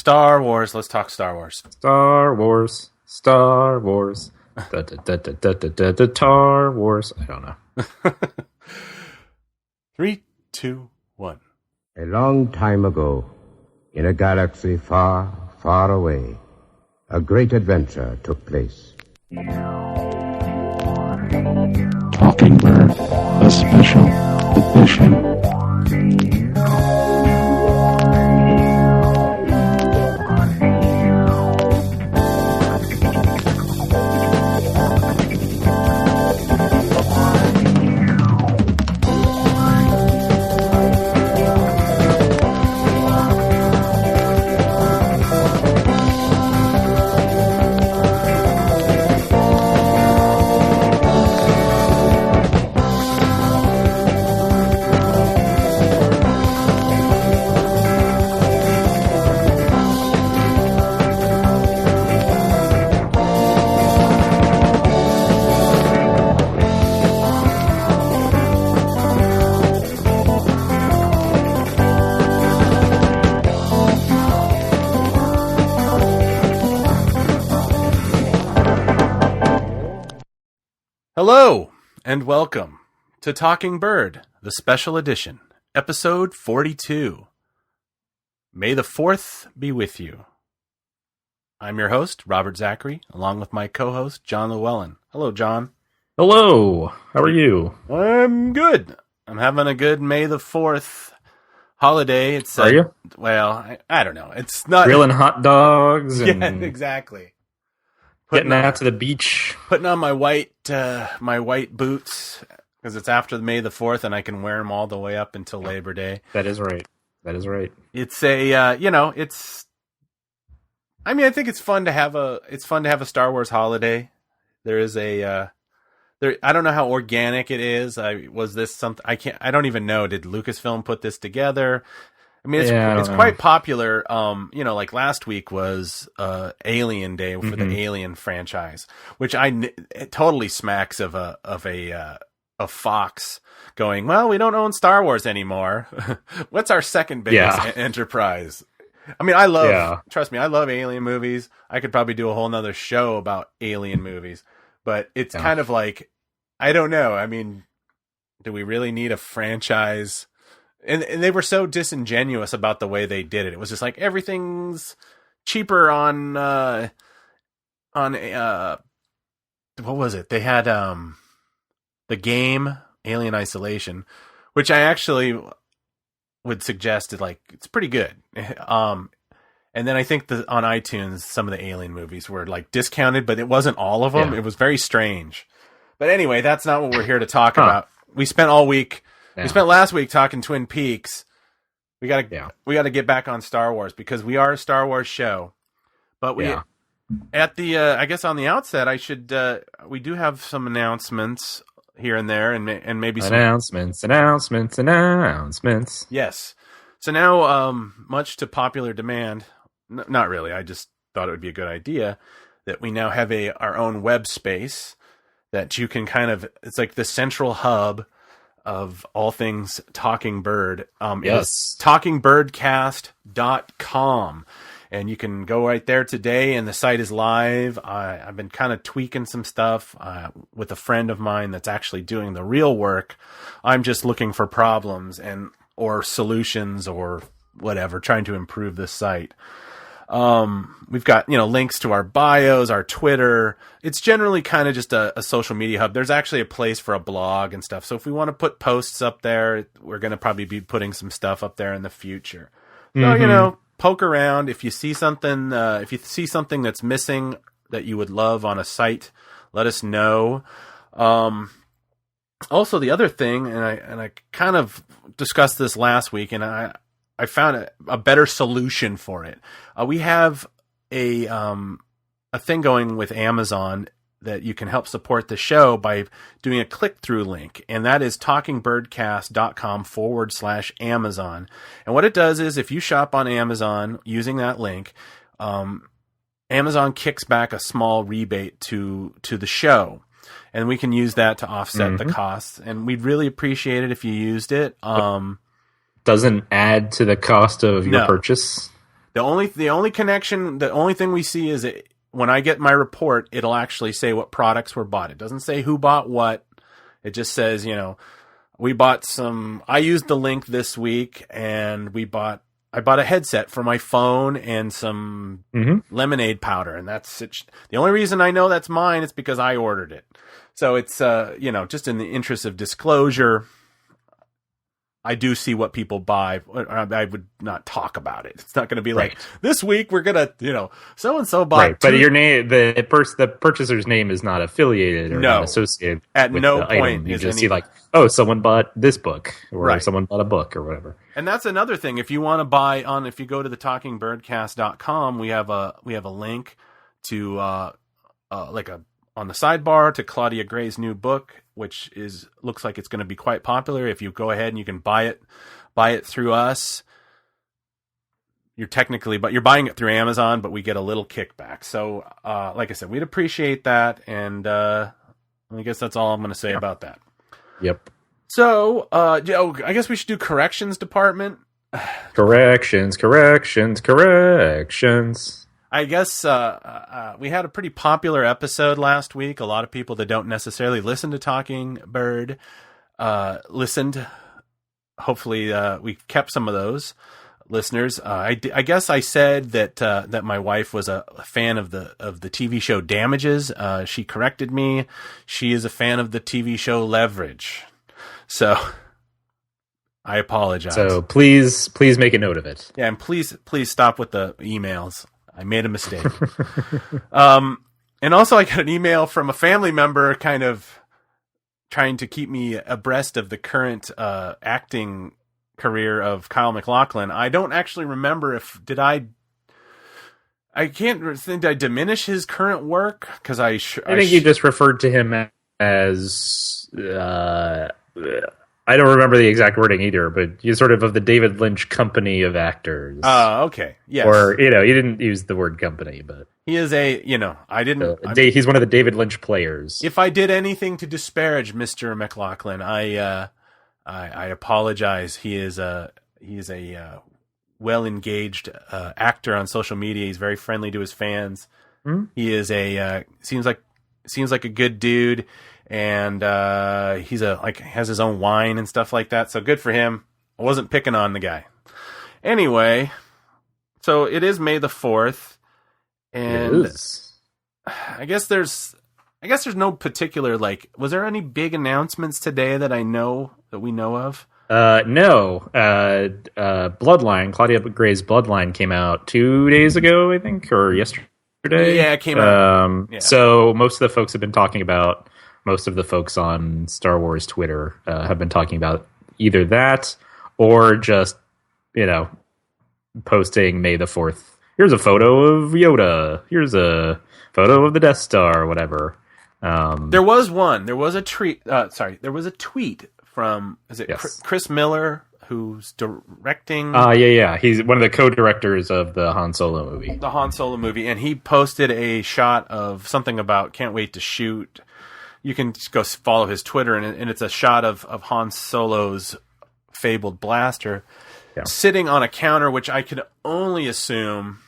Star Wars. Let's talk Star Wars. Star Wars. Star Wars. Star Wars. I don't know. 3, 2, 1. A long time ago, in a galaxy far, far away, a great adventure took place. Talking Bird, a special edition. Hello, and welcome to Talking Bird, the special edition, episode 42. May the 4th be with you. I'm your host, Robert Zachary, along with my co-host, John Llewellyn. Hello, John. Hello. How are you? I'm good. I'm having a good May the 4th holiday. Are you? Well, I don't know. It's not... Grilling hot dogs and Yeah, exactly. Getting out to the beach. Putting on my white boots because it's after May the 4th and I can wear them all the way up until Labor Day. That is right. It's a I think it's fun to have a Star Wars holiday. There is I don't know how organic it is. I don't even know. Did Lucasfilm put this together? I mean, it's quite popular. Like last week was Alien Day for the Alien franchise, which it totally smacks of a Fox going, well, we don't own Star Wars anymore. What's our second biggest enterprise? I mean, trust me, I love Alien movies. I could probably do a whole nother show about Alien movies, but it's kind of like, I don't know. I mean, do we really need a franchise? And they were so disingenuous about the way they did it. It was just like everything's cheaper on what was it? They had the game Alien Isolation, which I actually would suggest it's pretty good. And then I think on iTunes some of the Alien movies were like discounted, but it wasn't all of them. Yeah. It was very strange. But anyway, that's not what we're here to talk about. We spent all week. Yeah. We spent last week talking Twin Peaks. We gotta get back on Star Wars because we are a Star Wars show. But I guess on the outset, we do have some announcements here and there, and maybe some announcements. Yes. So now, much to popular demand, not really. I just thought it would be a good idea that we now have our own web space that you can it's like the central hub of all things Talking Bird. Yes. talkingbirdcast.com. And you can go right there today, and the site is live. I've been kind of tweaking some stuff with a friend of mine that's actually doing the real work. I'm just looking for problems or solutions or whatever, trying to improve this site. We've got, links to our bios, our Twitter. It's generally kind of just a social media hub. There's actually a place for a blog and stuff. So if we want to put posts up there, we're going to probably be putting some stuff up there in the future. So, poke around. If you see something, that's missing that you would love on a site, let us know. Also the other thing, and I kind of discussed this last week, and I found a better solution for it. We have a thing going with Amazon that you can help support the show by doing a click-through link, and that is talkingbirdcast.com/Amazon. And what it does is if you shop on Amazon using that link, Amazon kicks back a small rebate to the show. And we can use that to offset the costs. And we'd really appreciate it if you used it. Doesn't add to the cost of your purchase? The only connection, the only thing we see is when I get my report, it'll actually say what products were bought. It doesn't say who bought what. It just says, we bought I used the link this week, and I bought a headset for my phone and some lemonade powder, and that's it. The only reason I know that's mine is because I ordered it. So it's, just in the interest of disclosure, I do see what people buy. I would not talk about it. It's not going to be like, this week we're going to, so-and-so bought. Right. But your name, the purchaser's name is not affiliated or not associated at with no the point. Item. You just see like, someone bought this book or someone bought a book or whatever. And that's another thing. If you want to buy if you go to the talkingbirdcast.com, we have a link to, on the sidebar to Claudia Gray's new book, which looks like it's going to be quite popular. If you go ahead and you can buy it through us, you're buying it through Amazon, but we get a little kickback. So, like I said, we'd appreciate that. And, I guess that's all I'm going to say about that. Yep. So, I guess we should do corrections department. Corrections. I guess we had a pretty popular episode last week. A lot of people that don't necessarily listen to Talking Bird listened. Hopefully, we kept some of those listeners. I guess I said that my wife was a fan of the TV show Damages. She corrected me. She is a fan of the TV show Leverage. So I apologize. So please make a note of it. Yeah, and please stop with the emails. I made a mistake. And also I got an email from a family member kind of trying to keep me abreast of the current acting career of Kyle MacLachlan. I don't actually remember did I diminish his current work? Because I think you just referred to him as I don't remember the exact wording either, but you're sort of the David Lynch company of actors. Okay. Yes. Or, you didn't use the word company, but he is I didn't. He's one of the David Lynch players. If I did anything to disparage Mr. MacLachlan, I apologize. He is a well-engaged actor on social media. He's very friendly to his fans. Mm-hmm. He is seems like a good dude. And he's has his own wine and stuff like that. So good for him. I wasn't picking on the guy. Anyway, so it is May the 4th, and I guess there's no particular was there any big announcements today that we know of? No. Bloodline, Claudia Gray's Bloodline came out 2 days ago, I think, or yesterday. Yeah, it came out. So most of the folks have been talking about. Most of the folks on Star Wars Twitter have been talking about either that or just, posting May the 4th. Here's a photo of Yoda. Here's a photo of the Death Star or whatever. There was a tweet. There was a tweet from, Chris Miller, who's directing. Yeah. He's one of the co-directors of the Han Solo movie. The Han Solo movie. And he posted a shot of something about can't wait to shoot. You can just go follow his Twitter, and it's a shot of Han Solo's fabled blaster sitting on a counter, which I could only assume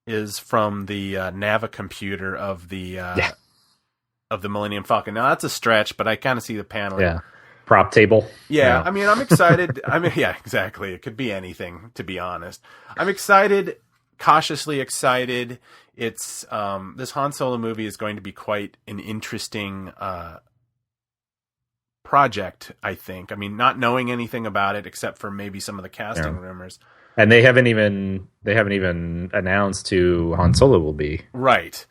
is from the Nava computer of the Millennium Falcon. Now, that's a stretch, but I kind of see the panel. Yeah. Prop table. Yeah, I mean, I'm excited. Yeah, exactly. It could be anything, to be honest. I'm excited, cautiously excited. It's this Han Solo movie is going to be quite an interesting project, I think. I mean, not knowing anything about it except for maybe some of the casting rumors. And they haven't even announced who Han Solo will be. Right.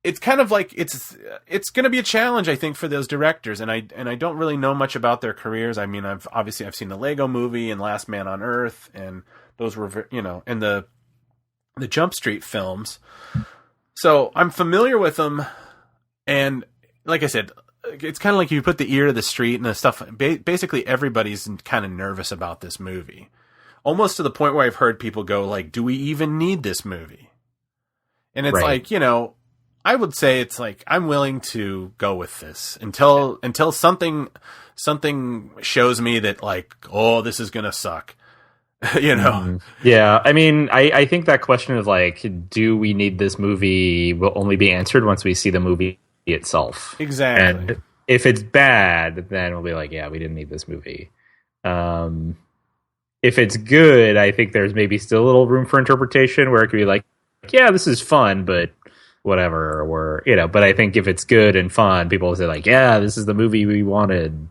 It's kind of like it's going to be a challenge, I think, for those directors, and I don't really know much about their careers. I mean, I've seen the Lego Movie and Last Man on Earth, and those were and the Jump Street films. So I'm familiar with them, and like I said, it's kind of like you put the ear to the street and the stuff. Basically, everybody's kind of nervous about this movie, almost to the point where I've heard people go like, "Do we even need this movie?" And it's like, I would say it's like I'm willing to go with this until something shows me that this is gonna suck. You know? Yeah, I mean, I think that question of like, do we need this movie will only be answered once we see the movie itself. Exactly. And if it's bad, then we'll be like, yeah, we didn't need this movie. If it's good, I think there's maybe still a little room for interpretation where it could be like, yeah, this is fun, but whatever, or, you know, but I think if it's good and fun, people will say like, yeah, this is the movie we wanted.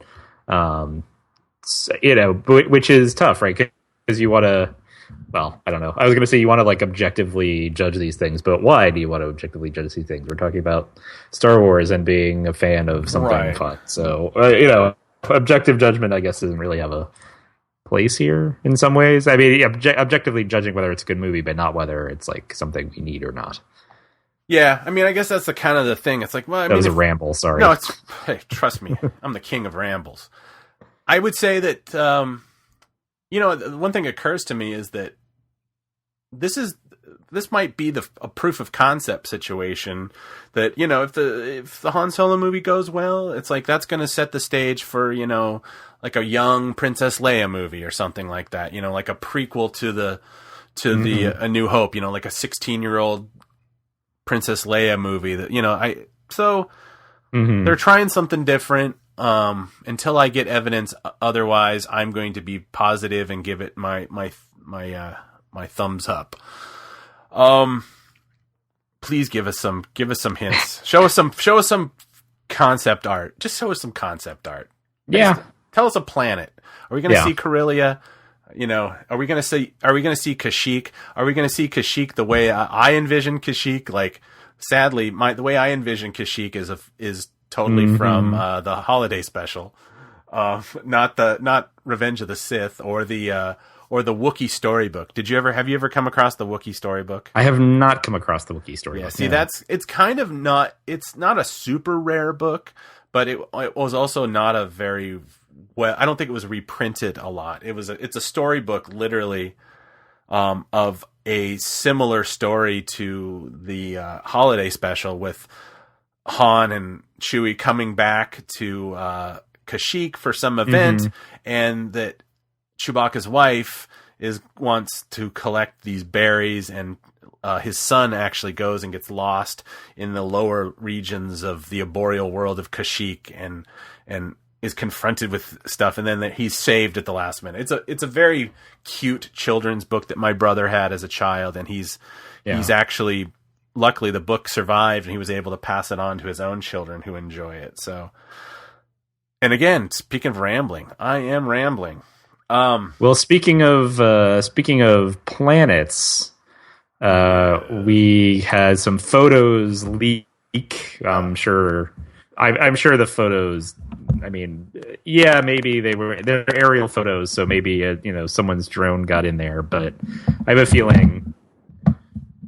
You know, which is tough, right? Because you want to, well, I don't know. I was going to say you want to like objectively judge these things, but why do you want to objectively judge these things? We're talking about Star Wars and being a fan of something fun. So, you know, objective judgment, I guess, doesn't really have a place here in some ways. I mean, objectively judging whether it's a good movie, but not whether it's like something we need or not. Yeah, I mean, I guess that's the kind of the thing. It's like, well, I mean, that was a ramble. Sorry. No, hey, trust me, I'm the king of rambles. I would say that, you know, one thing occurs to me is that this might be a proof of concept situation that, you know, if the Han Solo movie goes well, it's like that's going to set the stage for, you know, like a young Princess Leia movie or something like that, you know, like a prequel to the A New Hope, you know, like a 16-year-old Princess Leia movie that, you know, they're trying something different. Until I get evidence otherwise, I'm going to be positive and give it my thumbs up. Please give us some hints. Show us some concept art. Just show us some concept art. Yeah. Tell us a planet. Are we going to see Corellia? You know, are we going to see Kashyyyk? Are we going to see Kashyyyk the way I envision Kashyyyk? Like, sadly, the way I envision Kashyyyk is totally from the holiday special, not Revenge of the Sith or the Wookiee storybook. Have you ever come across the Wookiee storybook? I have not come across the Wookiee storybook. Yeah, see, it's kind of it's not a super rare book, but it was also not a very well. I don't think it was reprinted a lot. It's a storybook, literally, of a similar story to the holiday special with Han and Chewie coming back to Kashyyyk for some event, and that Chewbacca's wife wants to collect these berries, and his son actually goes and gets lost in the lower regions of the arboreal world of Kashyyyk, and is confronted with stuff, and then he's saved at the last minute. It's a very cute children's book that my brother had as a child, and he's actually, luckily the book survived and he was able to pass it on to his own children who enjoy it. So, and again, speaking of rambling, I am rambling. Well, speaking of planets, we had some photos leak. I'm sure the photos. I mean, yeah, maybe they're aerial photos, so maybe someone's drone got in there. But I have a feeling,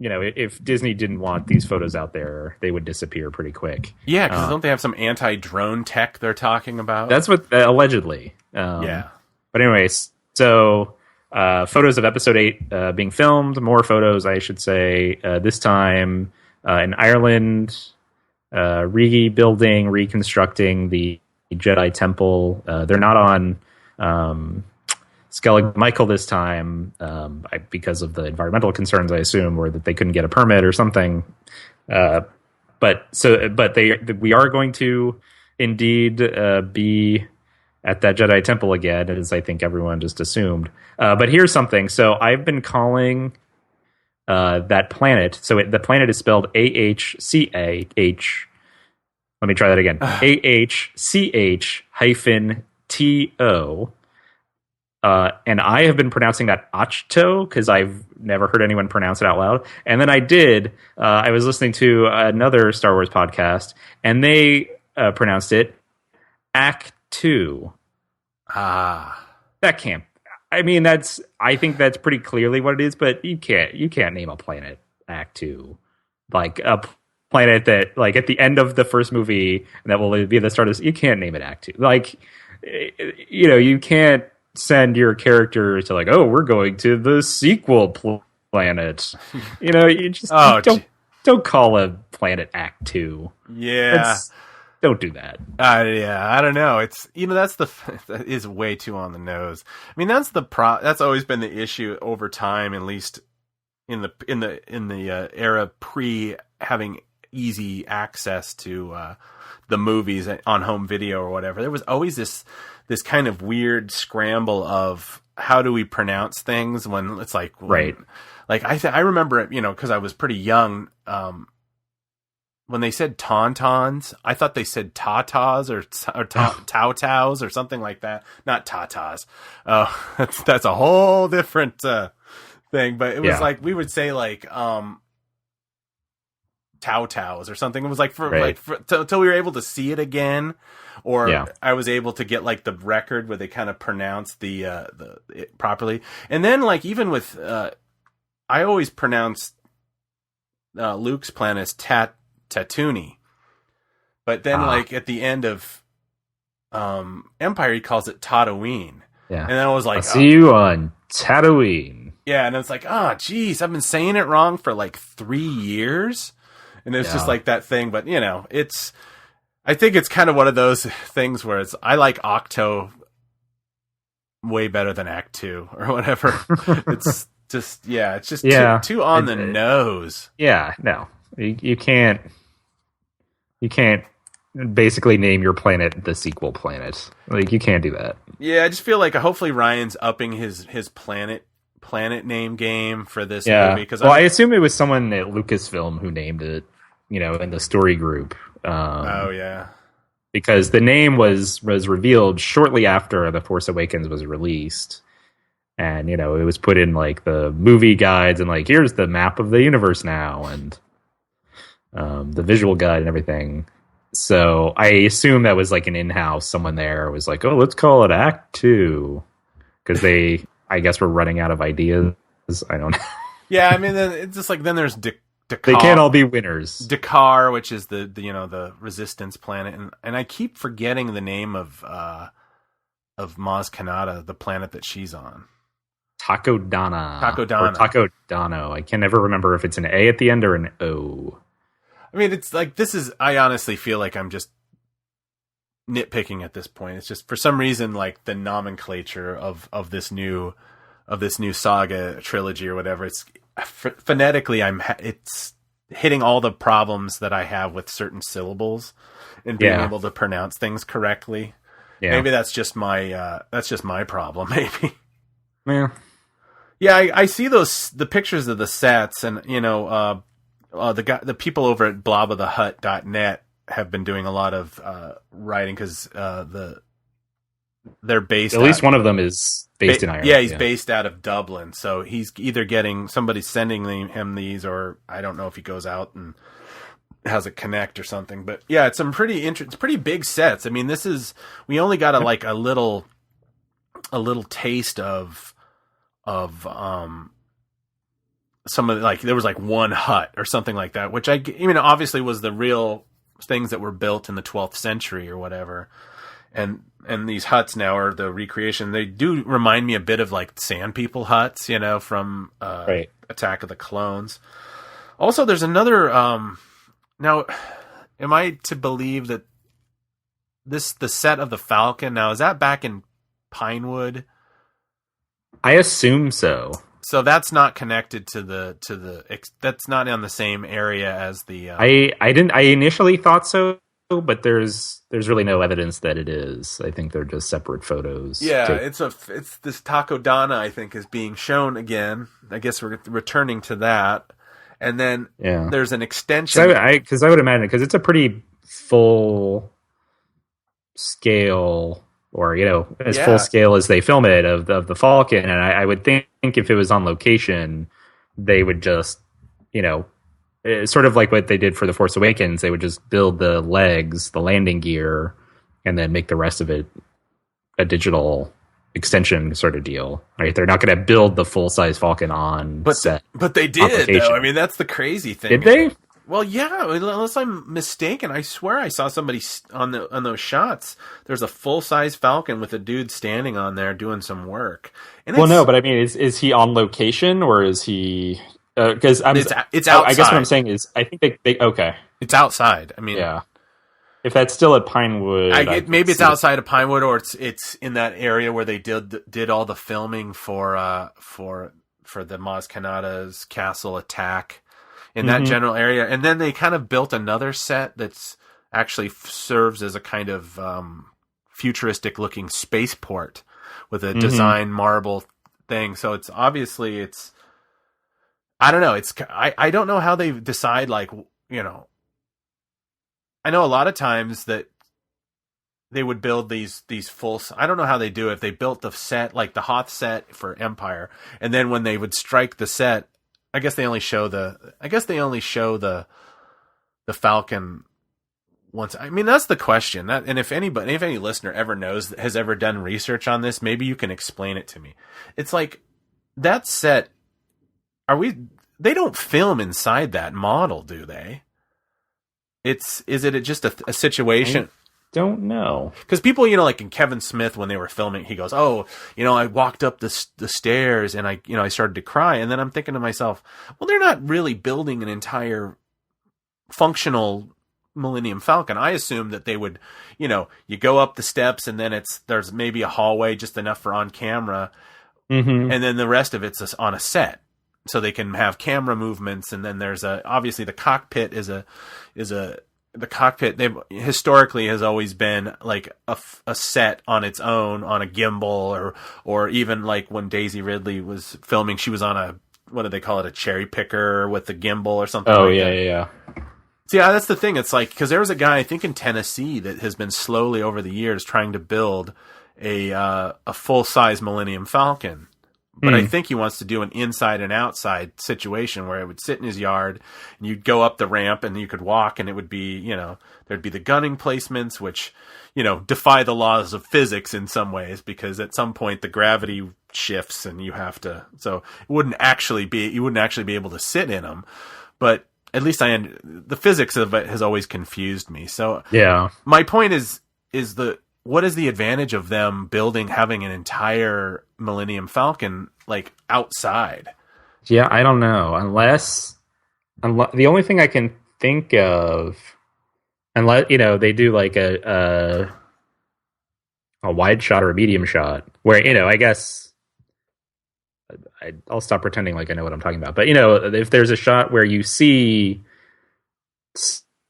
if Disney didn't want these photos out there, they would disappear pretty quick. Yeah, because don't they have some anti-drone tech they're talking about? That's what allegedly. Yeah. But anyways, so photos of Episode 8 being filmed, more photos, I should say, this time in Ireland, reconstructing the Jedi Temple. They're not on Skellig Michael this time because of the environmental concerns, I assume, or that they couldn't get a permit or something. But we are going to indeed be at that Jedi Temple again, as I think everyone just assumed. But here's something. So I've been calling that planet. So the planet is spelled AHCAH. Let me try that again. AHCH-TO. And I have been pronouncing that Achto because I've never heard anyone pronounce it out loud. And then I did. I was listening to another Star Wars podcast, and they pronounced it Act 2. That can't. I mean, I think that's pretty clearly what it is. But you can't name a planet Act 2, like a planet that, like, at the end of the first movie that will be the start of. You can't name it Act 2. Like, you can't send your character to, like, oh, we're going to the sequel planet. You just don't call a planet Act 2. Yeah. don't do that. Yeah, I don't know. It's that is way too on the nose. I mean, that's always been the issue over time, at least in the era pre having easy access to the movies on home video or whatever. There was always this kind of weird scramble of how do we pronounce things when it's like right. Like I remember it, because I was pretty young. When they said tauntauns, I thought they said tatas or tautaus or something like that. Not tatas. Oh, that's a whole different thing. But it was like we would say like tautaus or something. It was like until we were able to see it again, or I was able to get like the record where they kind of pronounced it properly. And then like even with I always pronounced Luke's planet as Tatooine, but then like at the end of Empire he calls it Tatooine, and then I was like, I'll see you on Tatooine. Yeah, and it's like, geez, I've been saying it wrong for like 3 years, and it's just like that thing. But I think it's kind of one of those things where I like Octo way better than Act 2 or whatever. It's just too on the nose. Yeah, no, you can't. You can't basically name your planet the sequel planet. Like, you can't do that. Yeah, I just feel like hopefully Ryan's upping his planet name game for this movie. I assume it was someone at Lucasfilm who named it, in the story group. Because the name was revealed shortly after The Force Awakens was released. And, it was put in, like, the movie guides and, like, here's the map of the universe now, and the visual guide and everything. So I assume that was like an in-house, someone there was like, oh, let's call it Act 2. Because they, I guess, were running out of ideas. I don't know. Yeah, I mean, then it's just like, then there's Dakar. They can't all be winners. Dakar, which is the Resistance planet. And I keep forgetting the name of Maz Kanata, the planet that she's on. Takodana. Or Takodano. I can never remember if it's an A at the end or an O. I mean, it's like, I honestly feel like I'm just nitpicking at this point. It's just for some reason, like the nomenclature of this new saga trilogy or whatever, it's phonetically, it's hitting all the problems that I have with certain syllables and being able to pronounce things correctly. Yeah. Maybe that's just my problem. Maybe. Yeah. Yeah. I see the pictures of the sets, and the people over at blobofthehut.net have been doing a lot of writing because they're based. At least one of them is based in Ireland. Yeah, he's based out of Dublin, so he's either getting somebody sending him these, or I don't know if he goes out and has a connect or something. But yeah, it's some it's pretty big sets. I mean, we only got a little taste of some of like, there was like one hut or something like that, which obviously was the real things that were built in the 12th century or whatever. And these huts now are the recreation. They do remind me a bit of like Sand People huts, from Attack of the Clones. Also, there's another, now, am I to believe that the set of the Falcon now, is that back in Pinewood? I assume so. So that's not connected to that's not in the same area as the. I initially thought so, but there's really no evidence that it is. I think they're just separate photos. Yeah, it's this Takodana, I think, is being shown again. I guess we're returning to that, and then there's an extension. Because I would imagine, because it's a pretty full scale. Or, as full scale as they film it of the Falcon. And I would think if it was on location, they would just, sort of like what they did for The Force Awakens, they would just build the legs, the landing gear, and then make the rest of it a digital extension sort of deal. Right? They're not going to build the full-size Falcon on set. But they did, though. I mean, that's the crazy thing. Did they? Well, yeah, unless I'm mistaken, I swear I saw somebody on those shots. There's a full-size Falcon with a dude standing on there doing some work. And no, but I mean, is he on location, or is he? Because it's outside. I guess what I'm saying is, I think they okay. It's outside. I mean, yeah. if that's still at Pinewood, maybe it's outside of Pinewood, or it's in that area where they did all the filming for the Maz Kanata's castle attack in that general area, and then they kind of built another set that's actually serves as a kind of futuristic looking spaceport with a design marble thing. So it's obviously I don't know. I don't know how they decide, like, you know, I know a lot of times that they would build these full, I don't know how they do it. If they built the set, like the Hoth set for Empire, and then when they would strike the set, I guess they only show the Falcon once. I mean, that's the question. And if any listener ever has ever done research on this, maybe you can explain it to me. It's like that set. They don't film inside that model, do they? Is it just a situation? Don't know. Because people, you know, like in Kevin Smith, when they were filming, he goes, "Oh, you know, I walked up the stairs and I started to cry." And then I'm thinking to myself, well, they're not really building an entire functional Millennium Falcon. I assume that they would, you know, you go up the steps and then there's maybe a hallway just enough for on camera, and then the rest of it's on a set, so they can have camera movements. And then there's obviously the cockpit the cockpit historically has always been like a set on its own, on a gimbal, or even like when Daisy Ridley was filming, she was on what do they call it, a cherry picker with the gimbal or something. Oh, like yeah, that. yeah. So yeah, that's the thing. It's like, because there was a guy, I think in Tennessee, that has been slowly over the years trying to build a full-size Millennium Falcon. But I think he wants to do an inside and outside situation where it would sit in his yard and you'd go up the ramp and you could walk, and it would be, you know, there'd be the gunning placements, which, you know, defy the laws of physics in some ways, because at some point the gravity shifts and you have to, so you wouldn't actually be able to sit in them. But at least the physics of it has always confused me. So yeah, my point is what is the advantage of them having an entire Millennium Falcon like outside? Yeah, I don't know. Unless the only thing I can think of, unless, you know, they do like a wide shot or a medium shot where, you know, I guess I'll stop pretending like I know what I'm talking about. But, you know, if there's a shot where you see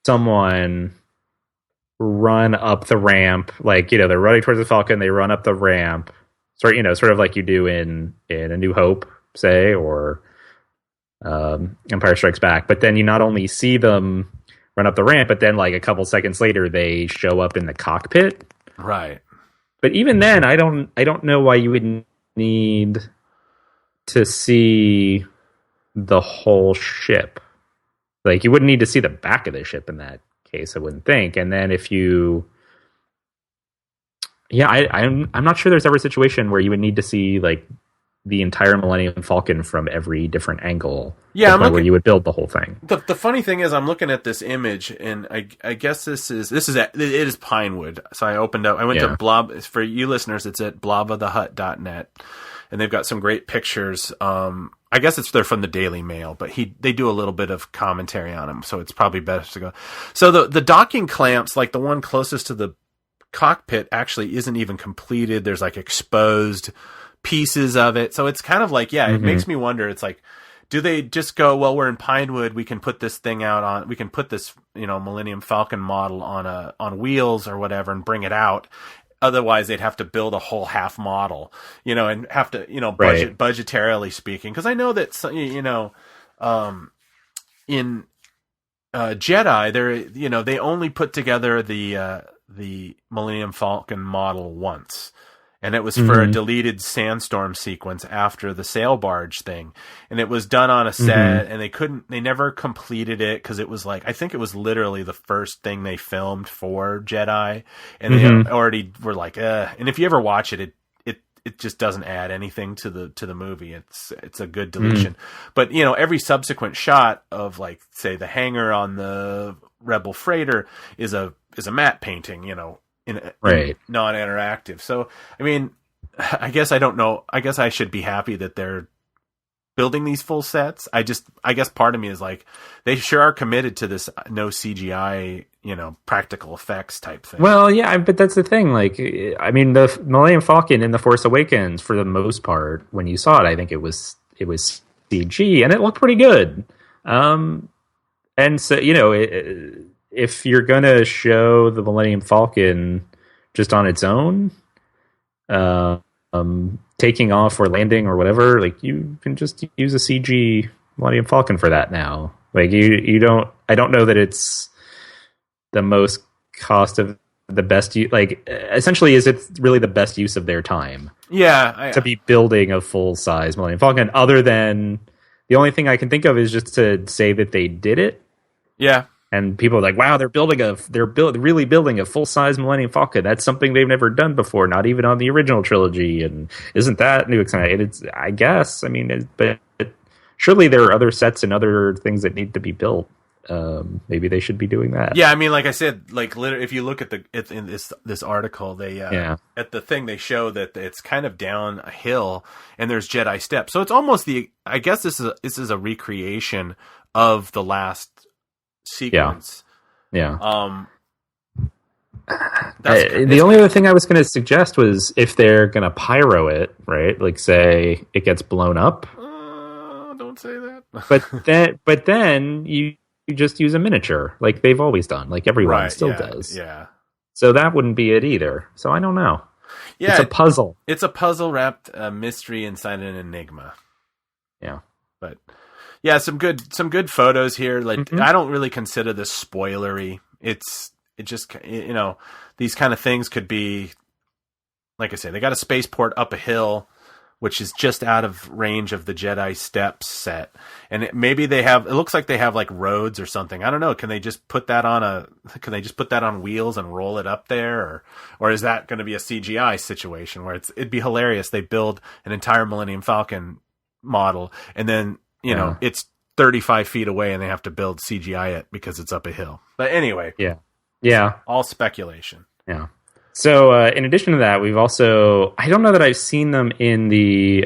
someone run up the ramp, like, you know, they're running towards the Falcon, they run up the ramp, sort of like you do in A New Hope, say, or Empire Strikes Back. But then you not only see them run up the ramp, but then like a couple seconds later they show up in the cockpit. Right. But even then, I don't know why you would need to see the whole ship. Like, you wouldn't need to see the back of the ship in that case, I wouldn't think. And then if you, I'm not sure there's ever a situation where you would need to see like the entire Millennium Falcon from every different angle. Yeah, where you would build the whole thing. The funny thing is, I'm looking at this image, and I guess it is Pinewood. So I went to Blob, for you listeners, it's at blobofthehut.net, and they've got some great pictures. I guess they're from the Daily Mail, but they do a little bit of commentary on them, so it's probably best to go. So the docking clamps, like the one closest to the cockpit, actually isn't even completed. There's like exposed pieces of it, so it's kind of like, it makes me wonder. It's like, do they just go, well, we're in Pinewood, we can put this thing out we can put this, you know, Millennium Falcon model on wheels or whatever and bring it out. Otherwise, they'd have to build a whole half model, you know, and have to, you know, budgetarily speaking. Because I know that, you know, in Jedi, you know, they only put together the Millennium Falcon model once, and it was for a deleted sandstorm sequence after the sail barge thing, and it was done on a set, and they never completed it because it was like, I think it was literally the first thing they filmed for Jedi, and they already were like, and if you ever watch it just doesn't add anything to the movie. It's a good deletion, but you know, every subsequent shot of, like, say the hangar on the Rebel freighter is a matte painting, you know, in non-interactive. So, I mean, I guess I don't know. I guess I should be happy that they're building these full sets. I guess part of me is like, they sure are committed to this no CGI, practical effects type thing. Well, yeah, but that's the thing. Like, I mean, the Millennium Falcon in The Force Awakens, for the most part, when you saw it, I think it was CG, and it looked pretty good. And so, if you're gonna show the Millennium Falcon just on its own, taking off or landing or whatever, like, you can just use a CG Millennium Falcon for that now. Like, you don't. I don't know that it's the most cost of the best. Like, essentially, is it really the best use of their time? Yeah, to be building a full size Millennium Falcon, other than the only thing I can think of is just to say that they did it. Yeah. And people are like, wow, they're really building a full size Millennium Falcon. That's something they've never done before, not even on the original trilogy. And isn't that new? It's, I guess. I mean, but surely there are other sets and other things that need to be built. Maybe they should be doing that. Yeah, I mean, like I said, like literally, if you look at in this article, they at the thing, they show that it's kind of down a hill and there's Jedi steps. So it's almost I guess this is a recreation of the last sequence. Yeah. The only other thing I was going to suggest was if they're going to pyro it, right? Like, say it gets blown up. Don't say that. but then you just use a miniature, like they've always done, like everyone still does. Yeah. So that wouldn't be it either. So I don't know. Yeah, it's a puzzle. It's a puzzle wrapped mystery inside an enigma. Yeah. But yeah, some good photos here. Like, I don't really consider this spoilery. It just, these kind of things could be, like I say, they got a spaceport up a hill, which is just out of range of the Jedi steps set. And maybe it looks like they have like roads or something. I don't know. Can they just put that on wheels and roll it up there? Or is that going to be a CGI situation where it'd be hilarious. They build an entire Millennium Falcon model and then, it's 35 feet away and they have to build CGI it because it's up a hill. But anyway. Yeah. Yeah. All speculation. Yeah. So, in addition to that, we've also, I don't know that I've seen them in the,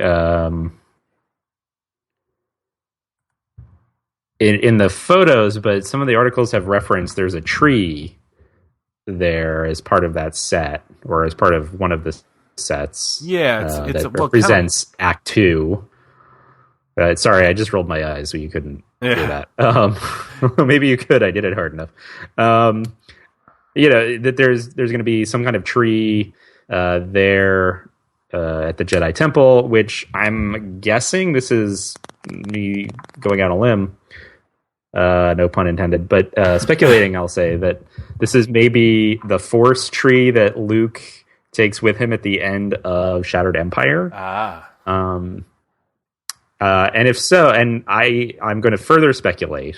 in the photos, but some of the articles have referenced there's a tree there as part of that set, or as part of one of the sets. Yeah, that represents Act 2. Sorry, I just rolled my eyes so you couldn't hear that. Maybe you could. I did it hard enough. That there's going to be some kind of tree there at the Jedi Temple, which I'm guessing, this is me going out on a limb, no pun intended, but speculating, I'll say that this is maybe the Force tree that Luke takes with him at the end of Shattered Empire. And if so, and I'm going to further speculate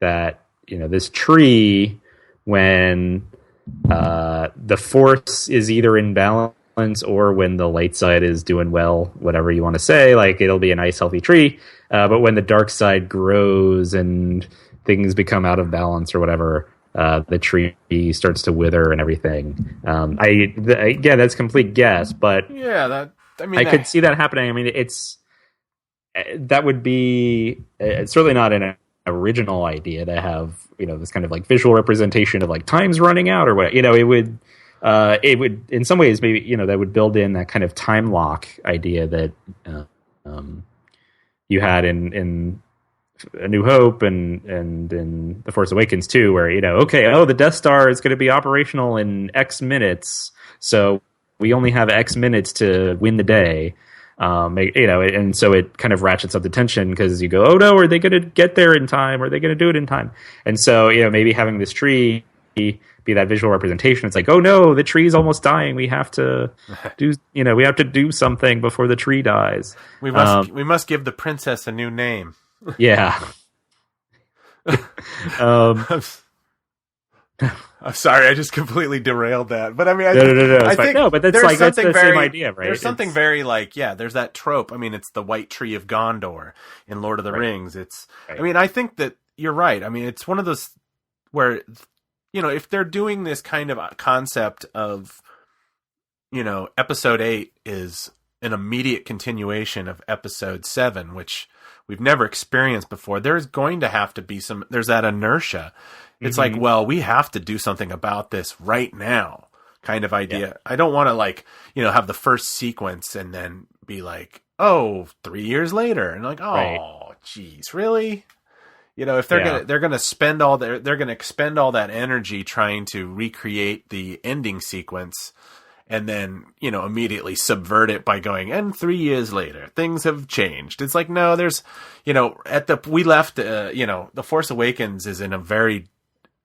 that, this tree, when the Force is either in balance or when the light side is doing well, whatever you want to say, like, it'll be a nice healthy tree. But when the dark side grows and things become out of balance or whatever, the tree starts to wither and everything. Again, that's complete guess, but yeah, I could see that happening. I mean, that would be it's certainly not an original idea to have, this kind of like visual representation of like time's running out or what, it would in some ways maybe, that would build in that kind of time lock idea that you had in A New Hope and in The Force Awakens too, where, the Death Star is going to be operational in X minutes, so we only have X minutes to win the day. And so it kind of ratchets up the tension because you go, oh no, are they going to get there in time? Are they going to do it in time? And so, maybe having this tree be that visual representation, it's like, oh no, the tree's almost dying. We have to do something before the tree dies. We must give the princess a new name. Yeah. I'm sorry, I just completely derailed that. But I mean, I think but that's like that's the same idea, right? There's something very like, there's that trope. I mean, it's the white tree of Gondor in Lord of the Rings. It's, right. I mean, I think that you're right. I mean, it's one of those where, if they're doing this kind of concept of, Episode 8 is an immediate continuation of episode 7, which we've never experienced before, there's going to have to be there's that inertia. It's like, well, we have to do something about this right now kind of idea. Yeah. I don't want to like, have the first sequence and then be like, oh, 3 years later. And like, oh, geez, really? If they're gonna spend they're gonna expend all that energy trying to recreate the ending sequence, and then immediately subvert it by going, and 3 years later things have changed. It's like, no, there's we left The Force Awakens is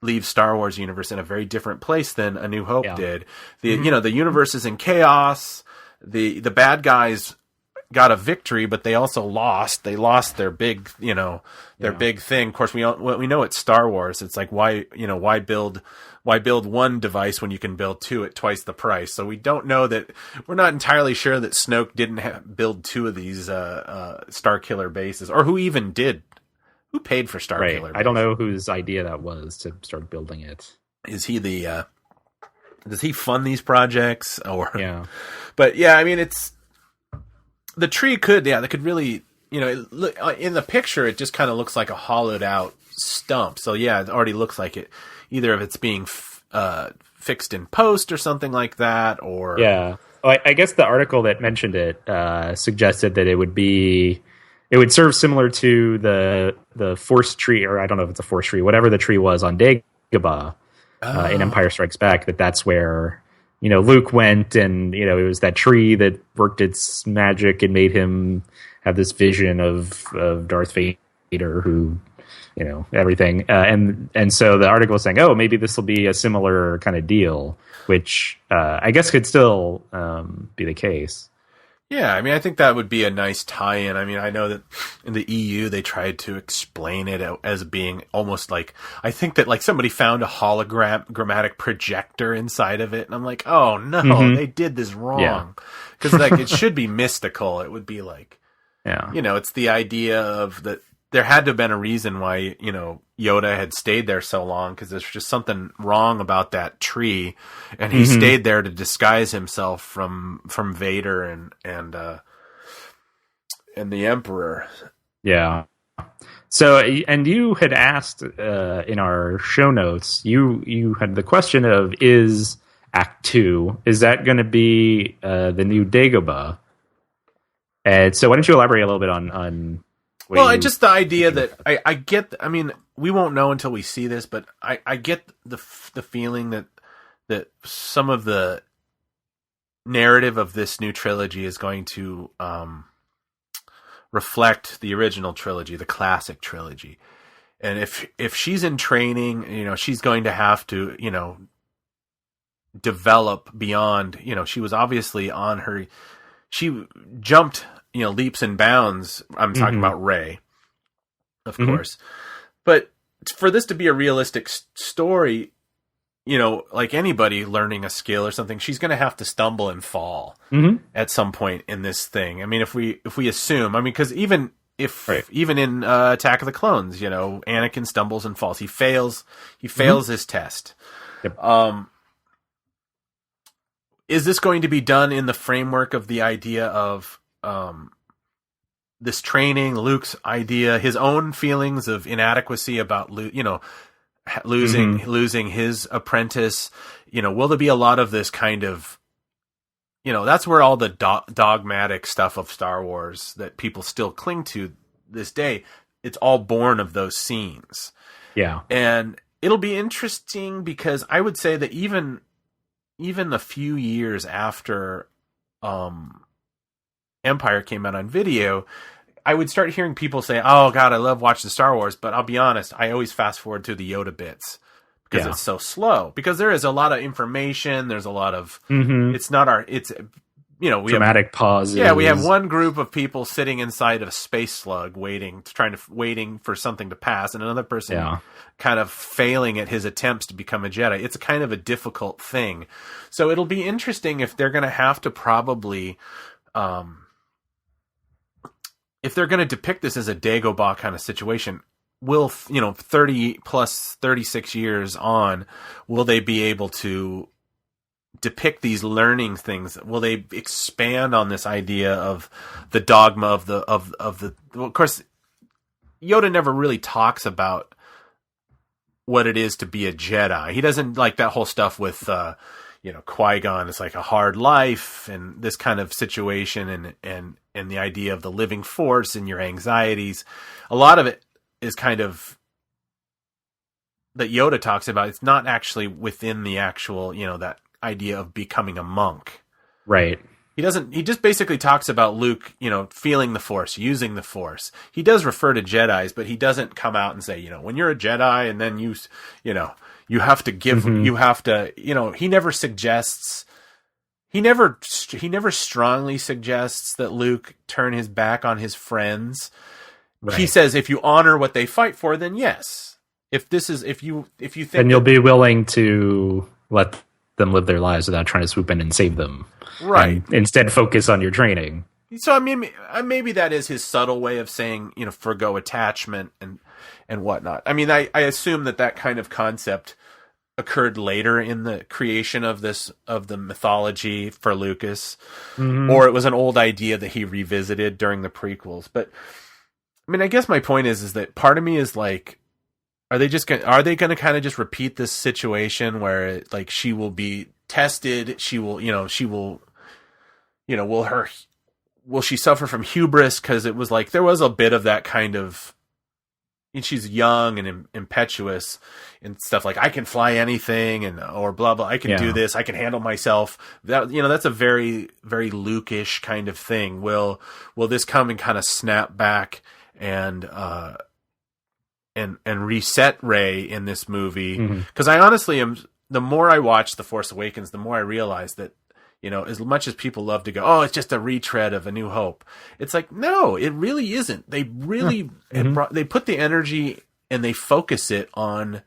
leaves Star Wars universe in a very different place than A New Hope did. The the universe is in chaos. The bad guys got a victory, but they also lost. They lost their big, big thing. Of course, we know it's Star Wars. It's like, why build one device when you can build two at twice the price? So we don't know that. We're not entirely sure that Snoke didn't build 2 of these Starkiller bases, or who even did. Who paid for Starkiller? Right. I don't know whose idea that was to start building it. Is he does he fund these projects? Or But I mean, it's. The tree they could really, in the picture, it just kind of looks like a hollowed out stump. So it already looks like it, either if it's being fixed in post or something like that, or. Yeah. Well, I guess the article that mentioned it suggested that it would serve similar to the Force tree, or I don't know if it's a Force tree, whatever the tree was on Dagobah in Empire Strikes Back, that's where. Luke went, and it was that tree that worked its magic and made him have this vision of Darth Vader, who, everything. And so the article was saying, oh, maybe this will be a similar kind of deal, which I guess could still be the case. Yeah, I mean, I think that would be a nice tie-in. I mean, I know that in the EU they tried to explain it as being almost like, I think that like somebody found a hologrammatic projector inside of it, and I'm like, oh no, they did this wrong. Because like it should be mystical. It would be like, it's the idea of that there had to have been a reason why Yoda had stayed there so long, because there's just something wrong about that tree, and he stayed there to disguise himself from Vader and the Emperor. Yeah. So, and you had asked in our show notes, you had the question of, is Act 2, is that going to be the new Dagobah? And so, why don't you elaborate a little bit on well, just the idea that I get. I mean, we won't know until we see this, but I get the feeling that some of the narrative of this new trilogy is going to reflect the original trilogy, the classic trilogy. And if she's in training, she's going to have to, develop beyond. She was obviously she jumped. Leaps and bounds. I'm talking about Rey, of course. But for this to be a realistic story, like anybody learning a skill or something, she's going to have to stumble and fall at some point in this thing. I mean, if we assume, because even in Attack of the Clones, Anakin stumbles and falls. He fails his test. Yep. Is this going to be done in the framework of the idea of this training, Luke's idea, his own feelings of inadequacy about losing his apprentice? Will there be a lot of this kind of, that's where all the dogmatic stuff of Star Wars that people still cling to this day, it's all born of those scenes. Yeah. And it'll be interesting, because I would say that even a few years after Empire came out on video, I would start hearing people say, oh god, I love watching Star Wars, but I'll be honest, I always fast forward to the Yoda bits because it's so slow, because there is a lot of information, there's a lot of dramatic pauses. Yeah, we have one group of people sitting inside of a space slug waiting for something to pass, and another person kind of failing at his attempts to become a Jedi. It's a kind of a difficult thing. So it'll be interesting if they're going to have to probably if they're going to depict this as a Dagobah kind of situation, will 30 plus 36 years on, will they be able to depict these learning things? Will they expand on this idea of the dogma of the well, of course, Yoda never really talks about what it is to be a Jedi. He doesn't like that whole stuff with Qui-Gon. It's like a hard life and this kind of situation, and the idea of the living force and your anxieties. A lot of it is kind of that Yoda talks about. It's not actually within the actual, that idea of becoming a monk. Right. He just basically talks about Luke, feeling the Force, using the Force. He does refer to Jedis, but he doesn't come out and say, when you're a Jedi and then you have to give, he never suggests, he never strongly suggests that Luke turn his back on his friends. Right. He says, if you honor what they fight for, then yes. If you think, then you'll be willing to let them live their lives without trying to swoop in and save them. Right. And instead focus on your training. So I mean, maybe that is his subtle way of saying, forgo attachment and whatnot. I mean, I assume that kind of concept occurred later in the creation of the mythology for Lucas, or it was an old idea that he revisited during the prequels. But I mean, I guess my point is that part of me is like, are they going to kind of just repeat this situation where like she will be tested? Will she suffer from hubris? Cause it was like, there was a bit of that kind of, and she's young and impetuous and stuff like, I can fly anything or blah, blah. I can do this. I can handle myself. That, that's a very, very Luke-ish kind of thing. Will this come and kind of snap back and reset Rey in this movie? Because I honestly am. The more I watch The Force Awakens, the more I realize that as much as people love to go, oh, it's just a retread of A New Hope. It's like, no, it really isn't. They really they put the energy and they focus it on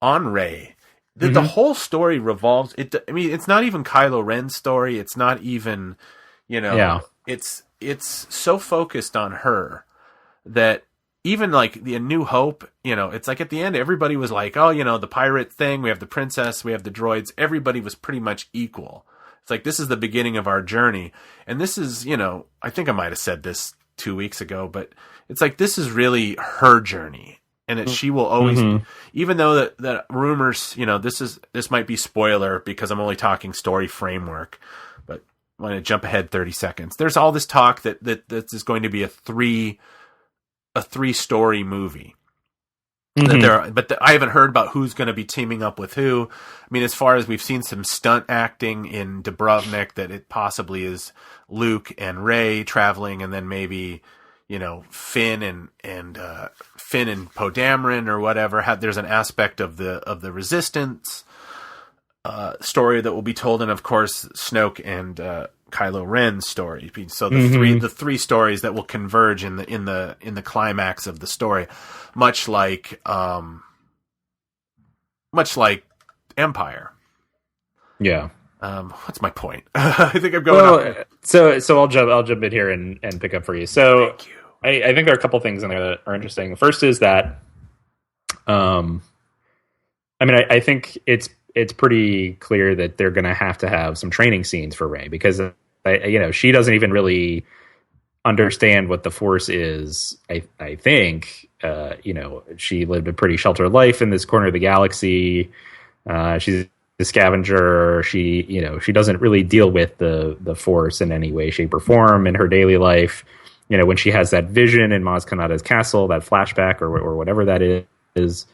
Rey. The whole story revolves. I mean, it's not even Kylo Ren's story. It's not even It's so focused on her that. Even like the A New Hope, it's like at the end, everybody was like, oh, the pirate thing, we have the princess, we have the droids. Everybody was pretty much equal. It's like, this is the beginning of our journey. And this is, I think I might have said this 2 weeks ago, but it's like, this is really her journey. And that she will always, even though that rumors, this might be spoiler because I'm only talking story framework, but I'm going to jump ahead 30 seconds. There's all this talk that is going to be a three-story movie. But I haven't heard about who's going to be teaming up with who. I mean, as far as we've seen some stunt acting in Dubrovnik, that it possibly is Luke and Rey traveling, and then maybe Finn and Poe Dameron or whatever. There's an aspect of the Resistance story that will be told, and of course Snoke and Kylo Ren's story. So the three stories that will converge in the climax of the story, much like Empire. Yeah. What's my point? I think I'm going off. So I'll jump in here and pick up for you. So thank you. I think there are a couple things in there that are interesting. The first is that, I think it's pretty clear that they're going to have some training scenes for Rey because, she doesn't even really understand what the Force is. I think, she lived a pretty sheltered life in this corner of the galaxy. She's a scavenger. She doesn't really deal with the Force in any way, shape, or form in her daily life. When she has that vision in Maz Kanata's castle, that flashback or whatever that is,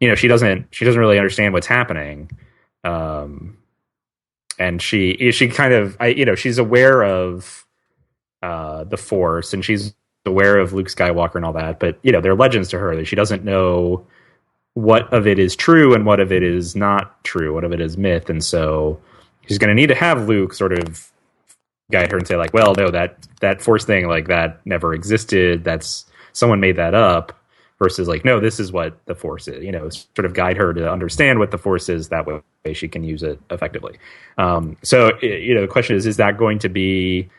she doesn't really understand what's happening. And she kind of, she's aware of the Force and she's aware of Luke Skywalker and all that, but there are legends to her that she doesn't know what of it is true and what of it is not true, what of it is myth. And so she's going to need to have Luke sort of guide her and say like, well, no, that Force thing, like that never existed. That's someone made that up. Versus like, no, this is what the Force is, sort of guide her to understand what the Force is. That way she can use it effectively. So the question is that going to be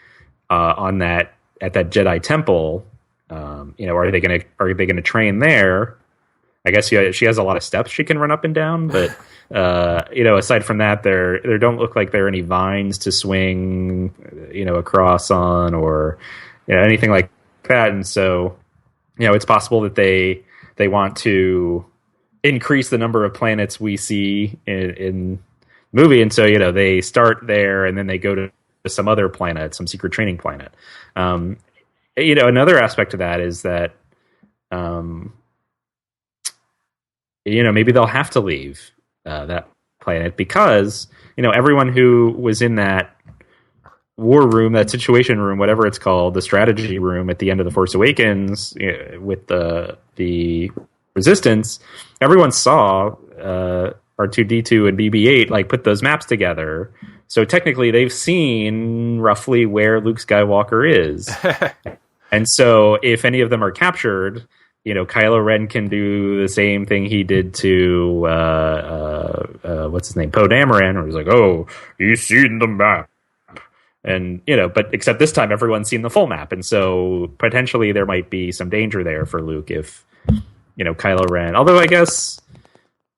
at that Jedi temple? Are they going to train there? I guess she has a lot of steps she can run up and down, but Aside from that, there don't look like there are any vines to swing, across on, or anything like that. And so, it's possible that they want to increase the number of planets we see in the movie, and so they start there, and then they go to some other planet, some secret training planet. Another aspect of that is that, maybe they'll have to leave that planet because, everyone who was in that war room, that situation room, whatever it's called, the strategy room at the end of The Force Awakens with the Resistance, everyone saw R2-D2 and BB-8 like put those maps together. So technically they've seen roughly where Luke Skywalker is. And so if any of them are captured, Kylo Ren can do the same thing he did to what's his name, Poe Dameron, where he's like, "Oh, he's seen the map," and but except this time everyone's seen the full map, and so potentially there might be some danger there for Luke if Kylo Ren. Although I guess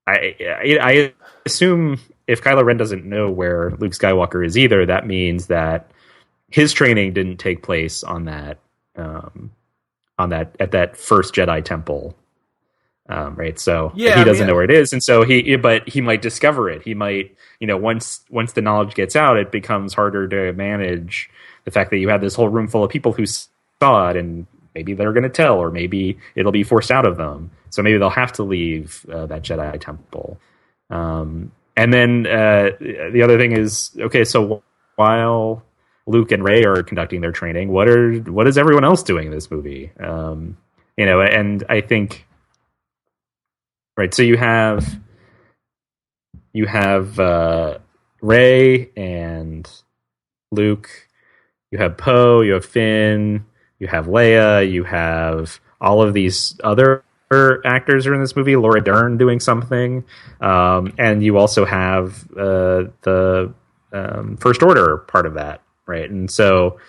I assume if Kylo Ren doesn't know where Luke Skywalker is either, that means that his training didn't take place on that. At that first Jedi temple, right? So he doesn't know where it is, and so he might discover it. He might, once the knowledge gets out, it becomes harder to manage the fact that you have this whole room full of people who saw it, and maybe they're going to tell, or maybe it'll be forced out of them. So maybe they'll have to leave that Jedi temple. And then the other thing is, okay, so while Luke and Rey are conducting their training, what is everyone else doing in this movie? And I think, right. So you have Rey and Luke, you have Poe, you have Finn, you have Leia, you have all of these other actors are in this movie, Laura Dern doing something. And you also have the First Order part of that. Right. And so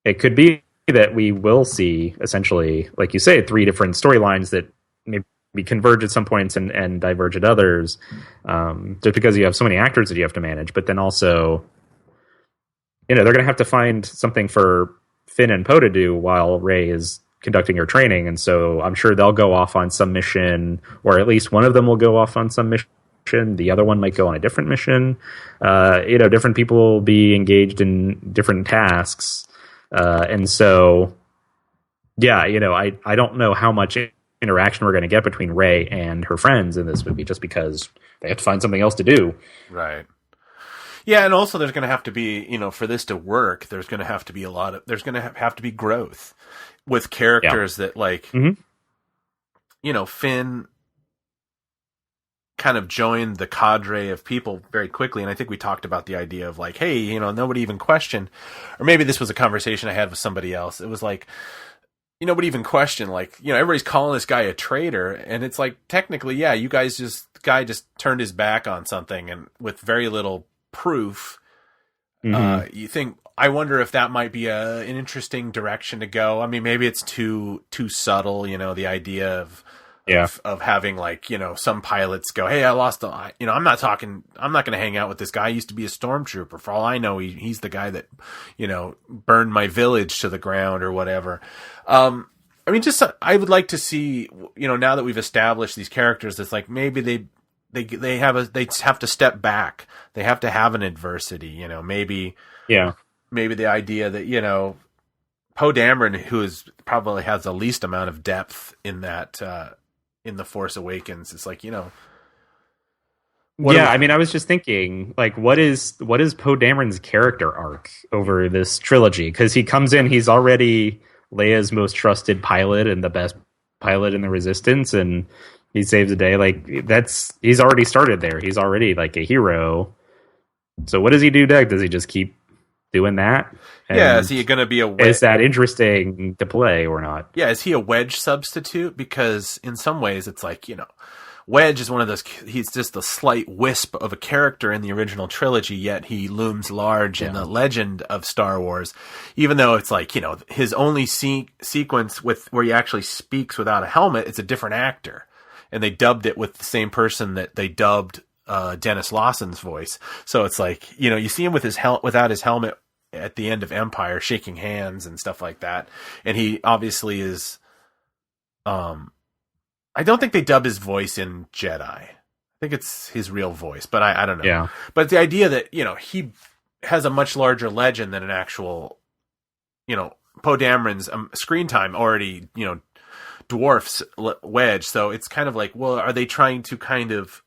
it could be that we will see essentially, like you say, 3 different storylines that maybe converge at some points and diverge at others, just because you have so many actors that you have to manage. But then also, they're going to have to find something for Finn and Poe to do while Rey is conducting her training. And so I'm sure they'll go off on some mission, or at least one of them will go off on some mission. The other one might go on a different mission. Different people will be engaged in different tasks. And so, I don't know how much interaction we're going to get between Rey and her friends in this movie, just because they have to find something else to do. Right. Yeah. And also there's going to have to be, for this to work, there's going to have to be there's going to have to be growth with characters that Finn kind of joined the cadre of people very quickly. And I think we talked about the idea of like, hey, nobody even questioned, or maybe this was a conversation I had with somebody else. It was like, nobody even questioned, like, everybody's calling this guy a traitor. And it's like, technically, yeah, guy just turned his back on something and with very little proof. You think, I wonder if that might be an interesting direction to go. I mean, maybe it's too subtle, the idea of having like, some pilots go, hey, I lost I'm not going to hang out with this guy. He used to be a stormtrooper. For all I know, he's the guy that, burned my village to the ground or whatever. I would like to see, now that we've established these characters, it's like, maybe they have to step back. They have to have an adversity, maybe the idea that, Poe Dameron, who probably has the least amount of depth in that, in The Force Awakens, it's like, I was just thinking, like, what is Poe Dameron's character arc over this trilogy? Because he comes in, he's already Leia's most trusted pilot and the best pilot in the Resistance, and he saves the day. Like, he's already started there. He's already like a hero. So what does he do next? Does he just keep doing that? And is he going to be is that interesting to play or not? Yeah, is he a Wedge substitute? Because in some ways it's like, Wedge is one of those, he's just a slight wisp of a character in the original trilogy, yet he looms large in the legend of Star Wars, even though it's like, his only sequence where he actually speaks without a helmet, it's a different actor. And they dubbed it with the same person that they dubbed Dennis Lawson's voice. So it's like, you see him with without his helmet at the end of Empire, shaking hands and stuff like that. And he obviously is, I don't think they dub his voice in Jedi. I think it's his real voice, but I don't know. Yeah. But the idea that, he has a much larger legend than an actual, Poe Dameron's screen time already, dwarfs Wedge. So it's kind of like, well, are they trying to kind of,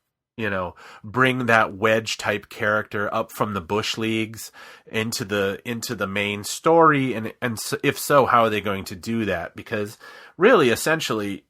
bring that Wedge type character up from the Bush Leagues into the main story? And if so, how are they going to do that? Because really, essentially,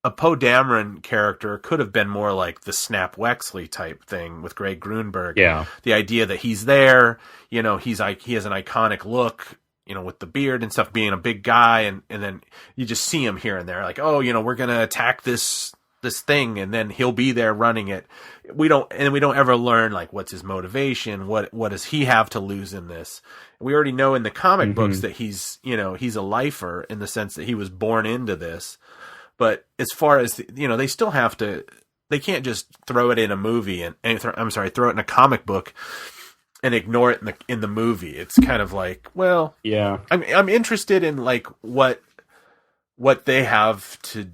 a Poe Dameron character could have been more like the Snap Wexley type thing with Greg Grunberg. Yeah. The idea that he's there, he has an iconic look, with the beard and stuff, being a big guy. And then you just see him here and there like, oh, we're going to attack this thing, and then he'll be there running it. We don't ever learn like what's his motivation, what does he have to lose in this. We already know in the comic books that he's a lifer in the sense that he was born into this. But as far as they still have to, they can't just throw it in a movie throw it in a comic book and ignore it in the movie. It's kind of like, well, yeah, I'm interested in like what they have to,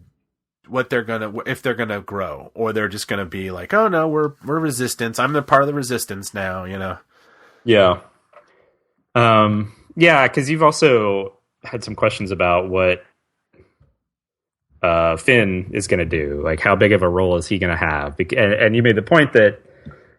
if they're gonna grow, or they're just gonna be like, oh no, we're resistance. I'm the part of the resistance now, Yeah. Yeah, because you've also had some questions about what Finn is going to do. Like, how big of a role is he going to have? And you made the point that,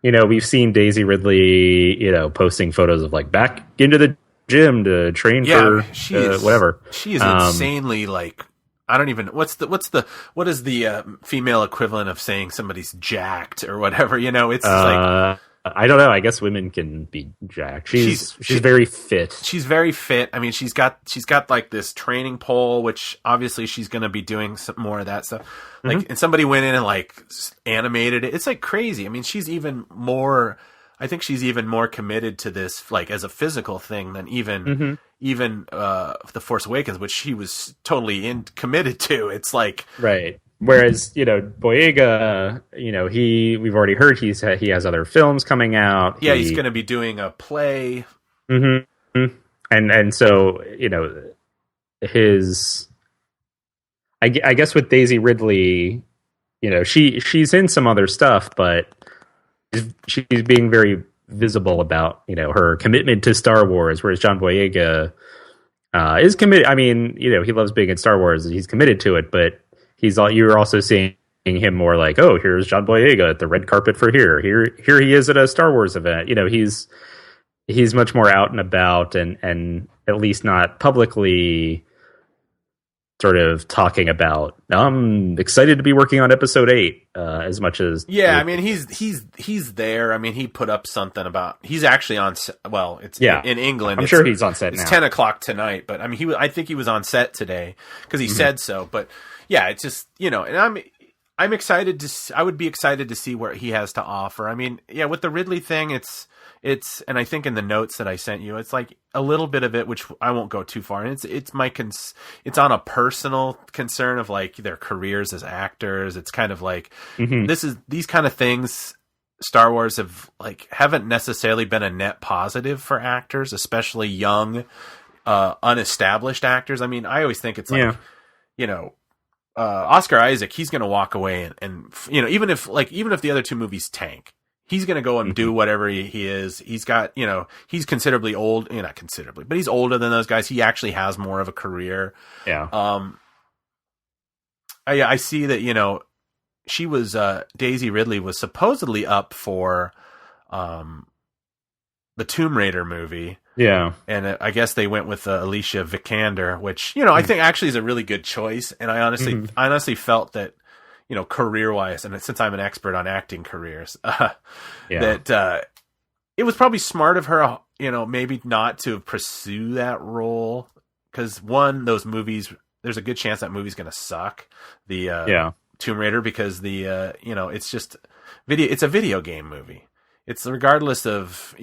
we've seen Daisy Ridley, posting photos of like back into the gym to train for whatever. She is insanely like, I don't even, what is the female equivalent of saying somebody's jacked or whatever, it's like, I don't know. I guess women can be jacked. She's very fit. She's very fit. I mean, she's got like this training pole, which obviously she's going to be doing some more of that stuff. Like, and somebody went in and like animated it. It's like crazy. I mean, I think she's even more committed to this, like as a physical thing than even The Force Awakens, which she was totally committed to. It's like, right. Whereas, Boyega, we've already heard he has other films coming out. Yeah, he's going to be doing a play. Mm-hmm. And so, I guess with Daisy Ridley, she's in some other stuff, but she's being very visible about, her commitment to Star Wars, whereas John Boyega is committed. I mean, he loves being in Star Wars. He's committed to it, but you're also seeing him more like, oh, here's John Boyega at the red carpet for here he is at a Star Wars event. He's much more out and about, and at least not publicly sort of talking about, I'm excited to be working on episode 8 as much as I mean, he's there. I mean, he put up something about, he's actually on, well, it's in England. I'm sure he's on set now. It's 10 o'clock tonight, but I mean, I think he was on set today because he said so. But yeah, it's just, and I'm excited I would be excited to see what he has to offer. I mean, yeah, with the Ridley thing, it's, and I think in the notes that I sent you, it's like a little bit of it, which I won't go too far. And it's it's on a personal concern of like their careers as actors. It's kind of like, these kind of things, Star Wars haven't necessarily been a net positive for actors, especially young, unestablished actors. I mean, I always think it's like, Oscar Isaac, he's going to walk away and even if the other two movies tank, he's going to go and do whatever he is. He's got, he's considerably old, not considerably, but he's older than those guys. He actually has more of a career. Yeah. I see that, she was, Daisy Ridley was supposedly up for, the Tomb Raider movie. Yeah. And I guess they went with Alicia Vikander, which, I think actually is a really good choice. And I honestly felt that, career-wise, and since I'm an expert on acting careers, that it was probably smart of her, maybe not to pursue that role. Because those movies, there's a good chance that movie's going to suck. The Tomb Raider, because it's just it's a video game movie. It's regardless of,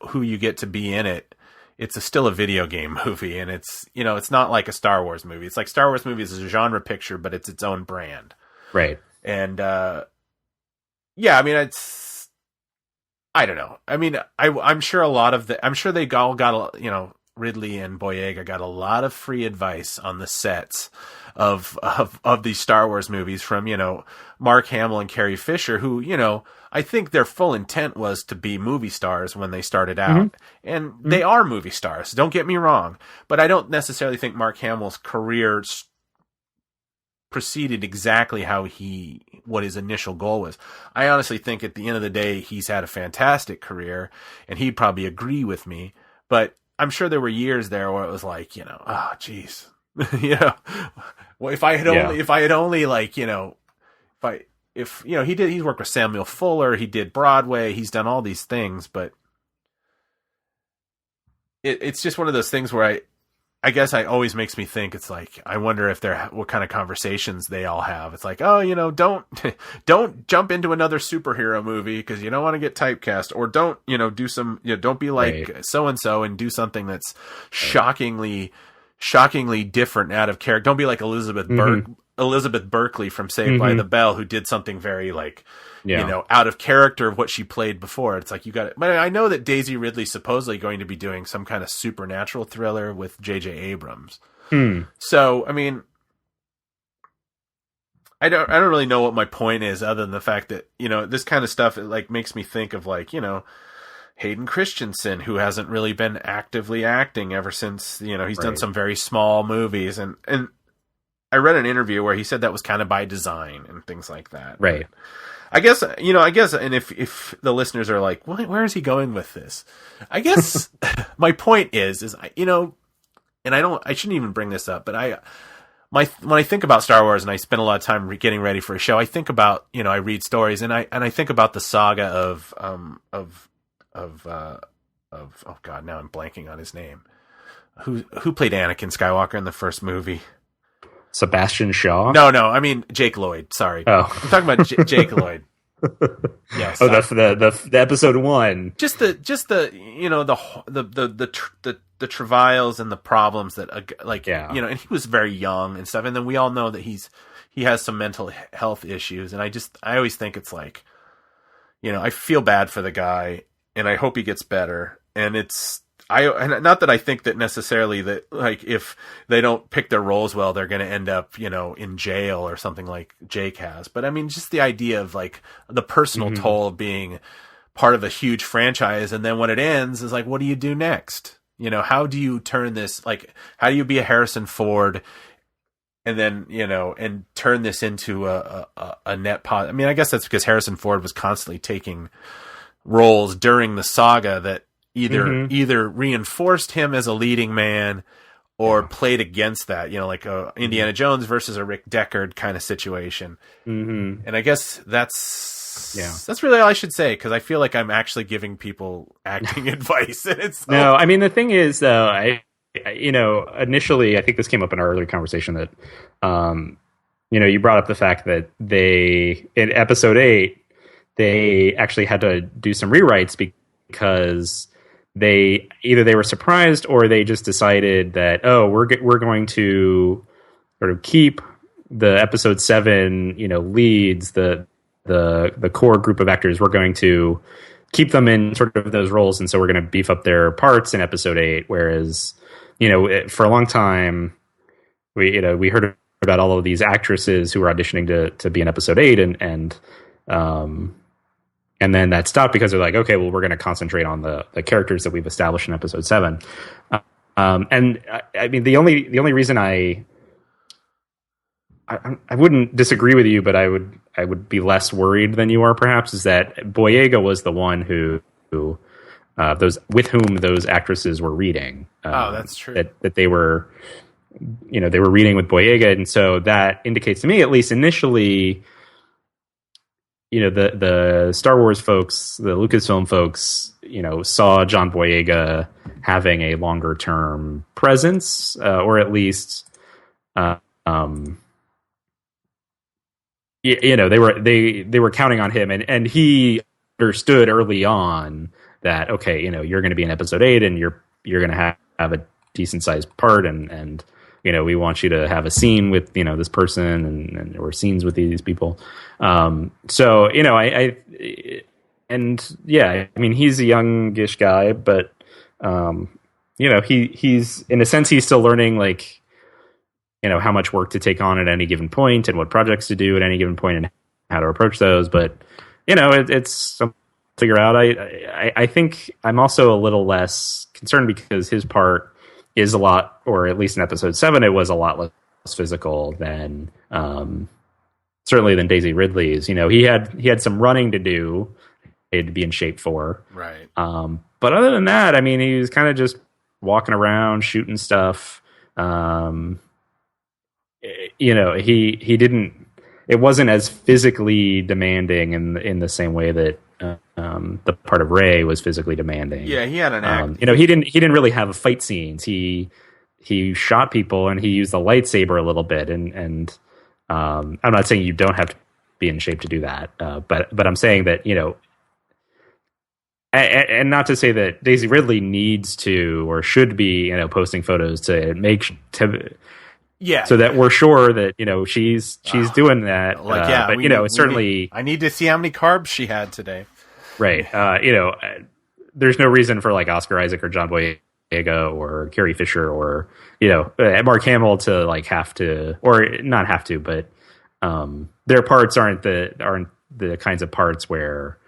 who you get to be in it. It's still a video game movie, and it's not like a Star Wars movie. It's like Star Wars movies is a genre picture, but it's its own brand. Right. And yeah, I mean, I don't know. I mean, I'm sure I'm sure they all got, Ridley and Boyega got a lot of free advice on the sets of these Star Wars movies from, Mark Hamill and Carrie Fisher, who, I think their full intent was to be movie stars when they started out. And they are movie stars. Don't get me wrong. But I don't necessarily think Mark Hamill's career proceeded exactly what his initial goal was. I honestly think at the end of the day, he's had a fantastic career, and he'd probably agree with me. But I'm sure there were years there where it was like, oh, geez, well, if I had only like, he's worked with Samuel Fuller, he did Broadway, he's done all these things, but it's just one of those things where I guess it always makes me think, it's like, I wonder if what kind of conversations they all have. It's like, oh, don't jump into another superhero movie because you don't want to get typecast, or don't, do some, don't be like so-and-so and do something that's shockingly different out of character. Don't be like Elizabeth Berkley from Saved by the Bell, who did something very like, out of character of what she played before. It's like, you got it. But I know that Daisy Ridley's supposedly going to be doing some kind of supernatural thriller with J.J. Abrams. So, I mean, I don't really know what my point is, other than the fact that, this kind of stuff, it like makes me think of like, Hayden Christensen, who hasn't really been actively acting ever since, he's done some very small movies. And I read an interview where he said that was kind of by design and things like that. Right. I guess, and if the listeners are like, where is he going with this? I guess my point is, and I shouldn't even bring this up, but when I think about Star Wars and I spend a lot of time getting ready for a show, I think about, I read stories and I think about the saga of oh God, now I'm blanking on his name. Who played Anakin Skywalker in the first movie? Sebastian Shaw? No, I mean Jake Lloyd. Sorry, I'm talking about Jake Lloyd. Yes. Oh, the episode 1. Just the the travails and the problems that and he was very young and stuff, and then we all know that he has some mental health issues, and I always think it's like, I feel bad for the guy, and I hope he gets better, and and not that I think that necessarily that like if they don't pick their roles well, they're going to end up, in jail or something like Jake has. But I mean, just the idea of like the personal toll of being part of a huge franchise. And then when it ends is like, what do you do next? How do you turn this, like, how do you be a Harrison Ford and then, and turn this into a net pot? I mean, I guess that's because Harrison Ford was constantly taking roles during the saga that either reinforced him as a leading man or played against that, like a Indiana Jones versus a Rick Deckard kind of situation. And I guess that's really all I should say, because I feel like I'm actually giving people acting advice. And it's no, I mean, the thing is, though, initially, I think this came up in our earlier conversation that, you brought up the fact that in episode 8, they actually had to do some rewrites because they were surprised or they just decided that, we're going to sort of keep the episode 7, leads, the core group of actors. We're going to keep them in sort of those roles, and so we're going to beef up their parts in episode 8. Whereas, for a long time, we heard about all of these actresses who were auditioning to be in episode 8, and then that stopped because they're like, okay, well, we're going to concentrate on the characters that we've established in episode 7. And I mean, the only reason I wouldn't disagree with you, but I would be less worried than you are, perhaps, is that Boyega was the one who with whom those actresses were reading. That's true. That they were, they were reading with Boyega, and so that indicates to me, at least initially, the Star Wars folks, the Lucasfilm folks, saw John Boyega having a longer term presence, or at least, they were counting on him, and he understood early on that, okay, you're going to be in episode 8, and you're going to have a decent sized part, and we want you to have a scene with, this person and or scenes with these people. So, he's a youngish guy, but, he's in a sense, he's still learning, like, how much work to take on at any given point and what projects to do at any given point and how to approach those. But, it's something to figure out. I think I'm also a little less concerned because his part is a lot, or at least in episode 7, it was a lot less physical than, certainly than Daisy Ridley's. He had some running to do, he had to be in shape for. Right. But other than that, he was kind of just walking around, shooting stuff. He didn't. It wasn't as physically demanding in the same way that the part of Ray was physically demanding. Yeah, he had an act. He didn't really have fight scenes. He shot people and he used the lightsaber a little bit. And I'm not saying you don't have to be in shape to do that, but I'm saying that and not to say that Daisy Ridley needs to or should be posting photos to yeah, so that we're sure that she's doing that. But certainly I need to see how many carbs she had today. Right. There's no reason for like Oscar Isaac or John Boyega or Carrie Fisher or Mark Hamill to like have to, or not have to, but their parts aren't the kinds of parts where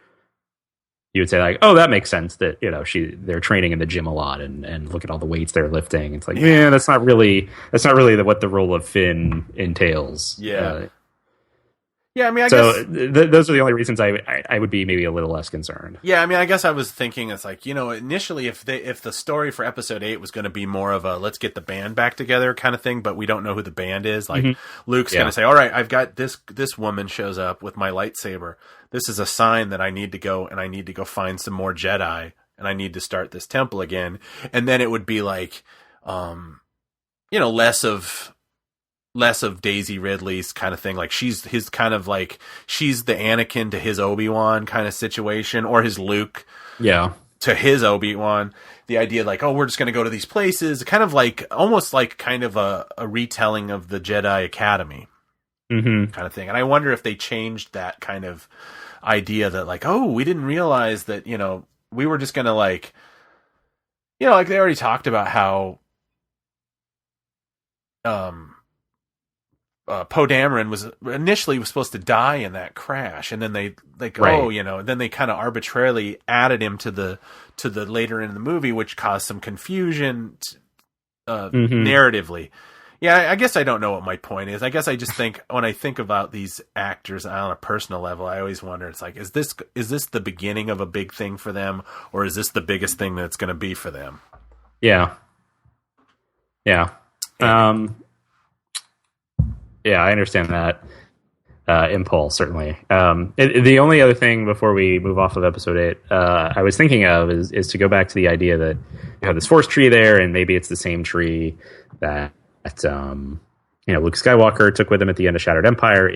you would say like, oh, that makes sense that they're training in the gym a lot and look at all the weights they're lifting. It's like, yeah, that's not really what the role of Finn entails. Yeah. I guess those are the only reasons I would be maybe a little less concerned. Yeah, I guess I was thinking it's like, initially if the story for episode 8 was going to be more of a let's get the band back together kind of thing, but we don't know who the band is. Like Luke's going to say, all right, I've got this woman shows up with my lightsaber. This is a sign that I need to go find some more Jedi and I need to start this temple again. And then it would be like, less of Daisy Ridley's kind of thing. Like she's the Anakin to his Obi-Wan kind of situation, or his Luke to his Obi-Wan. The idea like, oh, we're just going to go to these places, kind of like almost like kind of a retelling of the Jedi Academy kind of thing. And I wonder if they changed that kind of idea that like, oh, we didn't realize that, we were just going to like they already talked about how, Poe Dameron was initially supposed to die in that crash, and then they then they kind of arbitrarily added him to the later in the movie, which caused some confusion narratively. Yeah, I guess I don't know what my point is. I guess I just think when I think about these actors on a personal level, I always wonder, it's like, is this the beginning of a big thing for them, or is this the biggest thing that's going to be for them? Yeah. Yeah, I understand that impulse, certainly. The only other thing before we move off of episode 8, I was thinking of is to go back to the idea that you have this force tree there, and maybe it's the same tree that Luke Skywalker took with him at the end of Shattered Empire.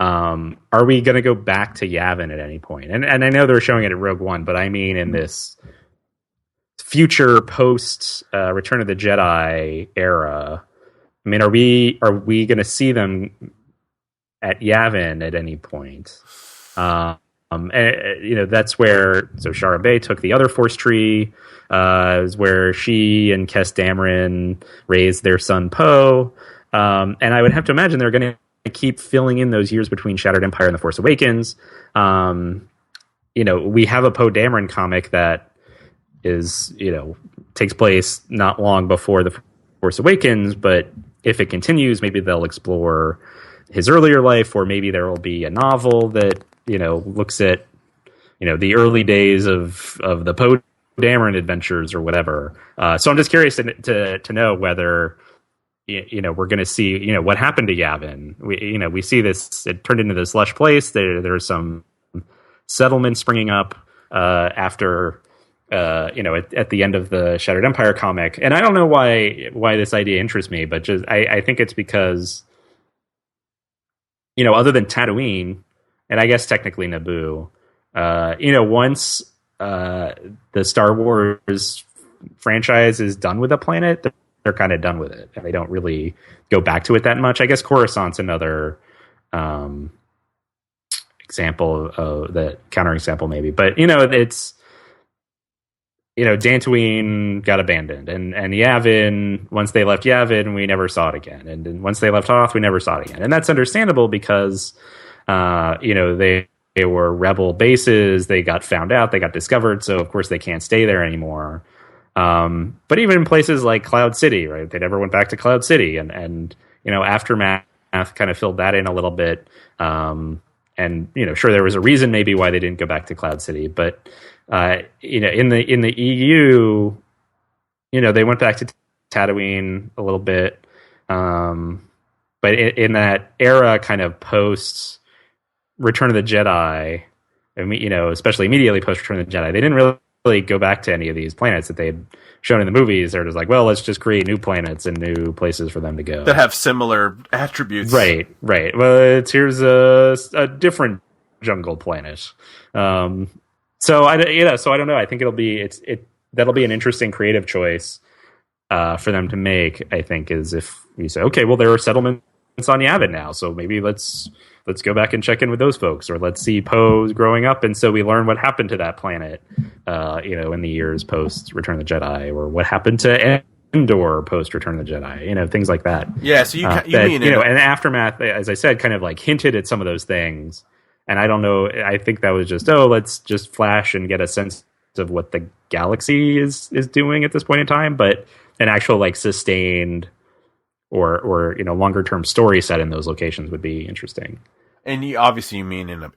Are we going to go back to Yavin at any point? And I know they're showing it at Rogue One, but I mean in this future post Return of the Jedi era. Are we going to see them at Yavin at any point? That's where Shara Bay took the other Force tree. Is where she and Kes Dameron raised their son Poe. And I would have to imagine they're going to keep filling in those years between Shattered Empire and The Force Awakens. We have a Poe Dameron comic that is takes place not long before The Force Awakens, but if it continues, maybe they'll explore his earlier life, or maybe there will be a novel that, looks at, the early days of the Poe Dameron adventures or whatever. So I'm just curious to know whether, we're going to see, what happened to Yavin. We see this, it turned into this lush place. There's some settlements springing up after at the end of the Shattered Empire comic. And I don't know why this idea interests me, but just I think it's because, other than Tatooine, and I guess technically Naboo, once the Star Wars franchise is done with a planet, they're kind of done with it, and they don't really go back to it that much. I guess Coruscant's another example of the counterexample, maybe. But it's Dantooine got abandoned, and Yavin, once they left Yavin, we never saw it again, and then once they left Hoth, we never saw it again, and that's understandable because they were rebel bases. They got found out. They got discovered. So, of course, they can't stay there anymore. But even in places like Cloud City, right? They never went back to Cloud City. And Aftermath kind of filled that in a little bit. And, sure, there was a reason maybe why they didn't go back to Cloud City. But, in the EU, they went back to Tatooine a little bit. But in that era, kind of post Return of the Jedi, especially immediately post Return of the Jedi, they didn't really go back to any of these planets that they had shown in the movies. They're just like, well, let's just create new planets and new places for them to go that have similar attributes. Right. Well, here's a different jungle planet. So I don't know. I think that'll be an interesting creative choice for them to make. I think is if we say, okay, well, there are settlements on Yavin now, so maybe let's go back and check in with those folks, or let's see Poe growing up, and so we learn what happened to that planet, in the years post Return of the Jedi, or what happened to Endor post Return of the Jedi, things like that. Yeah, so you mean and Aftermath, as I said, kind of like hinted at some of those things, and I don't know. I think that was just let's just flash and get a sense of what the galaxy is doing at this point in time, but an actual like sustained or longer term story set in those locations would be interesting. And you mean in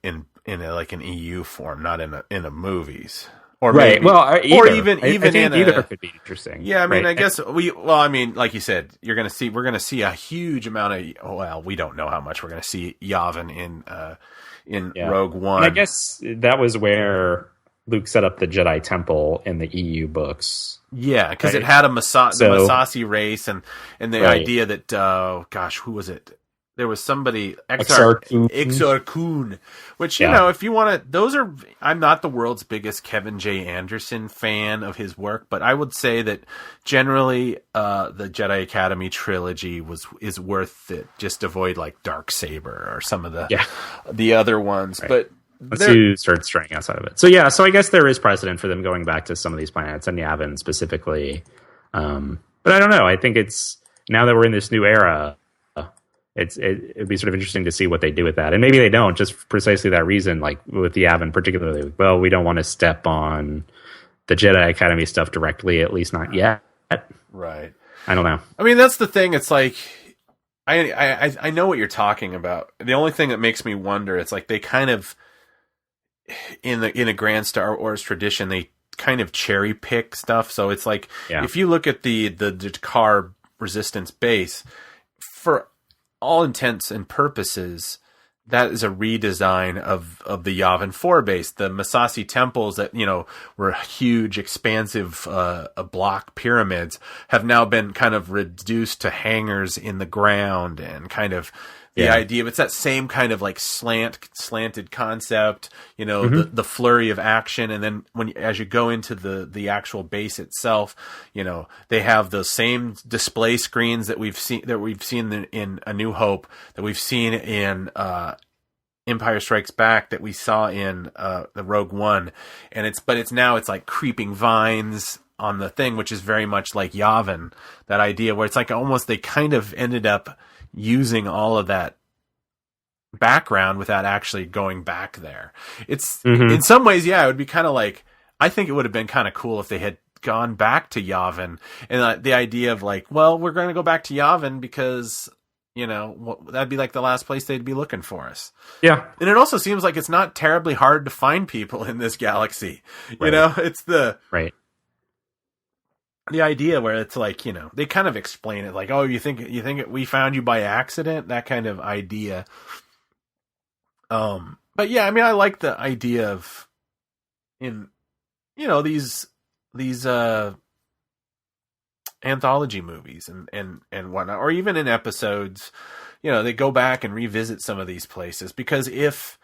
like an EU form, not in a movies, or right? Maybe, well, or even I think in either could be interesting. Yeah, I mean, right? I guess like you said, we're gonna see a huge amount of. Well, we don't know how much we're gonna see Yavin in Rogue One. And I guess that was where Luke set up the Jedi Temple in the EU books. Yeah, because it had the Massassi race, and the idea that who was it? There was somebody Exar Kun, which if you want to, I'm not the world's biggest Kevin J. Anderson fan of his work, but I would say that generally the Jedi Academy trilogy is worth it. Just avoid like Darksaber or some of the other ones, but. Once you start straying outside of it. So I guess there is precedent for them going back to some of these planets, and Yavin specifically. But I don't know. I think it's, now that we're in this new era, it'd be sort of interesting to see what they do with that. And maybe they don't, just for precisely that reason, like with Yavin particularly. Well, we don't want to step on the Jedi Academy stuff directly, at least not yet. Right. I don't know. I mean, that's the thing. It's like, I know what you're talking about. The only thing that makes me wonder, it's like they kind of, in a grand Star Wars tradition, they kind of cherry pick stuff. So it's like, if you look at the Dakar Resistance base, for all intents and purposes, that is a redesign of the Yavin 4 base. The Massassi temples that, were huge, expansive block pyramids have now been kind of reduced to hangars in the ground, and kind of the idea, but it's that same kind of like slanted concept, the flurry of action. And then as you go into the actual base itself, they have those same display screens that we've seen in A New Hope, that we've seen in Empire Strikes Back, that we saw in the Rogue One. And it's now like creeping vines on the thing, which is very much like Yavin, that idea where it's like almost they kind of ended up using all of that background without actually going back there. It's in some ways, it would be kind of like, I think it would have been kind of cool if they had gone back to Yavin, and the idea of like, well, we're going to go back to Yavin because, that'd be like the last place they'd be looking for us. Yeah. And it also seems like it's not terribly hard to find people in this galaxy. It's the idea where it's like, they kind of explain it like, oh, you think we found you by accident, that kind of idea. But yeah, I mean, I like the idea of these anthology movies and whatnot, or even in episodes, they go back and revisit some of these places, because if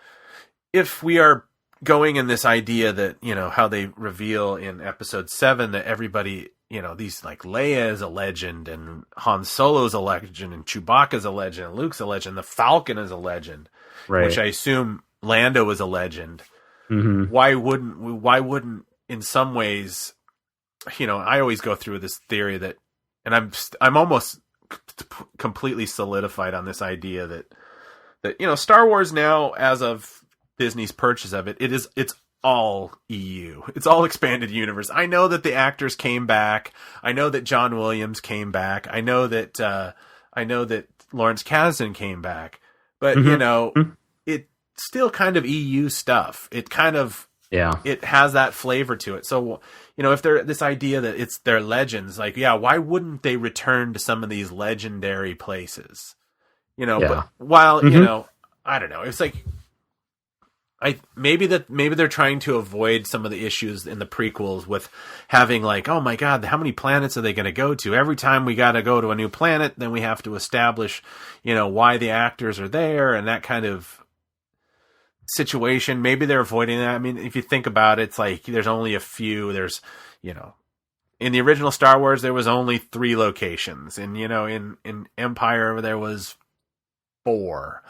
we are going in this idea that, how they reveal in episode 7 that everybody these like Leia is a legend and Han Solo's a legend and Chewbacca's a legend and Luke's a legend. The Falcon is a legend, Right. which I assume Lando is a legend. Mm-hmm. Why wouldn't in some ways, I always go through this theory that, and I'm almost completely solidified on this idea that Star Wars now, as of Disney's purchase of it's all EU. It's all expanded universe. I know that the actors came back. I know that John Williams came back. I know that Lawrence Kasdan came back. But it's still kind of EU stuff. It kind of it has that flavor to it. So if they're this idea that it's their legends, like why wouldn't they return to some of these legendary places? But while I don't know. It's like maybe they're trying to avoid some of the issues in the prequels with having like, oh my God, how many planets are they going to go to? Every time we got to go to a new planet, then we have to establish, why the actors are there and that kind of situation. Maybe they're avoiding that. I mean, if you think about it, it's like there's only a few. There's, in the original Star Wars, there was only 3 locations, and in Empire there was 4.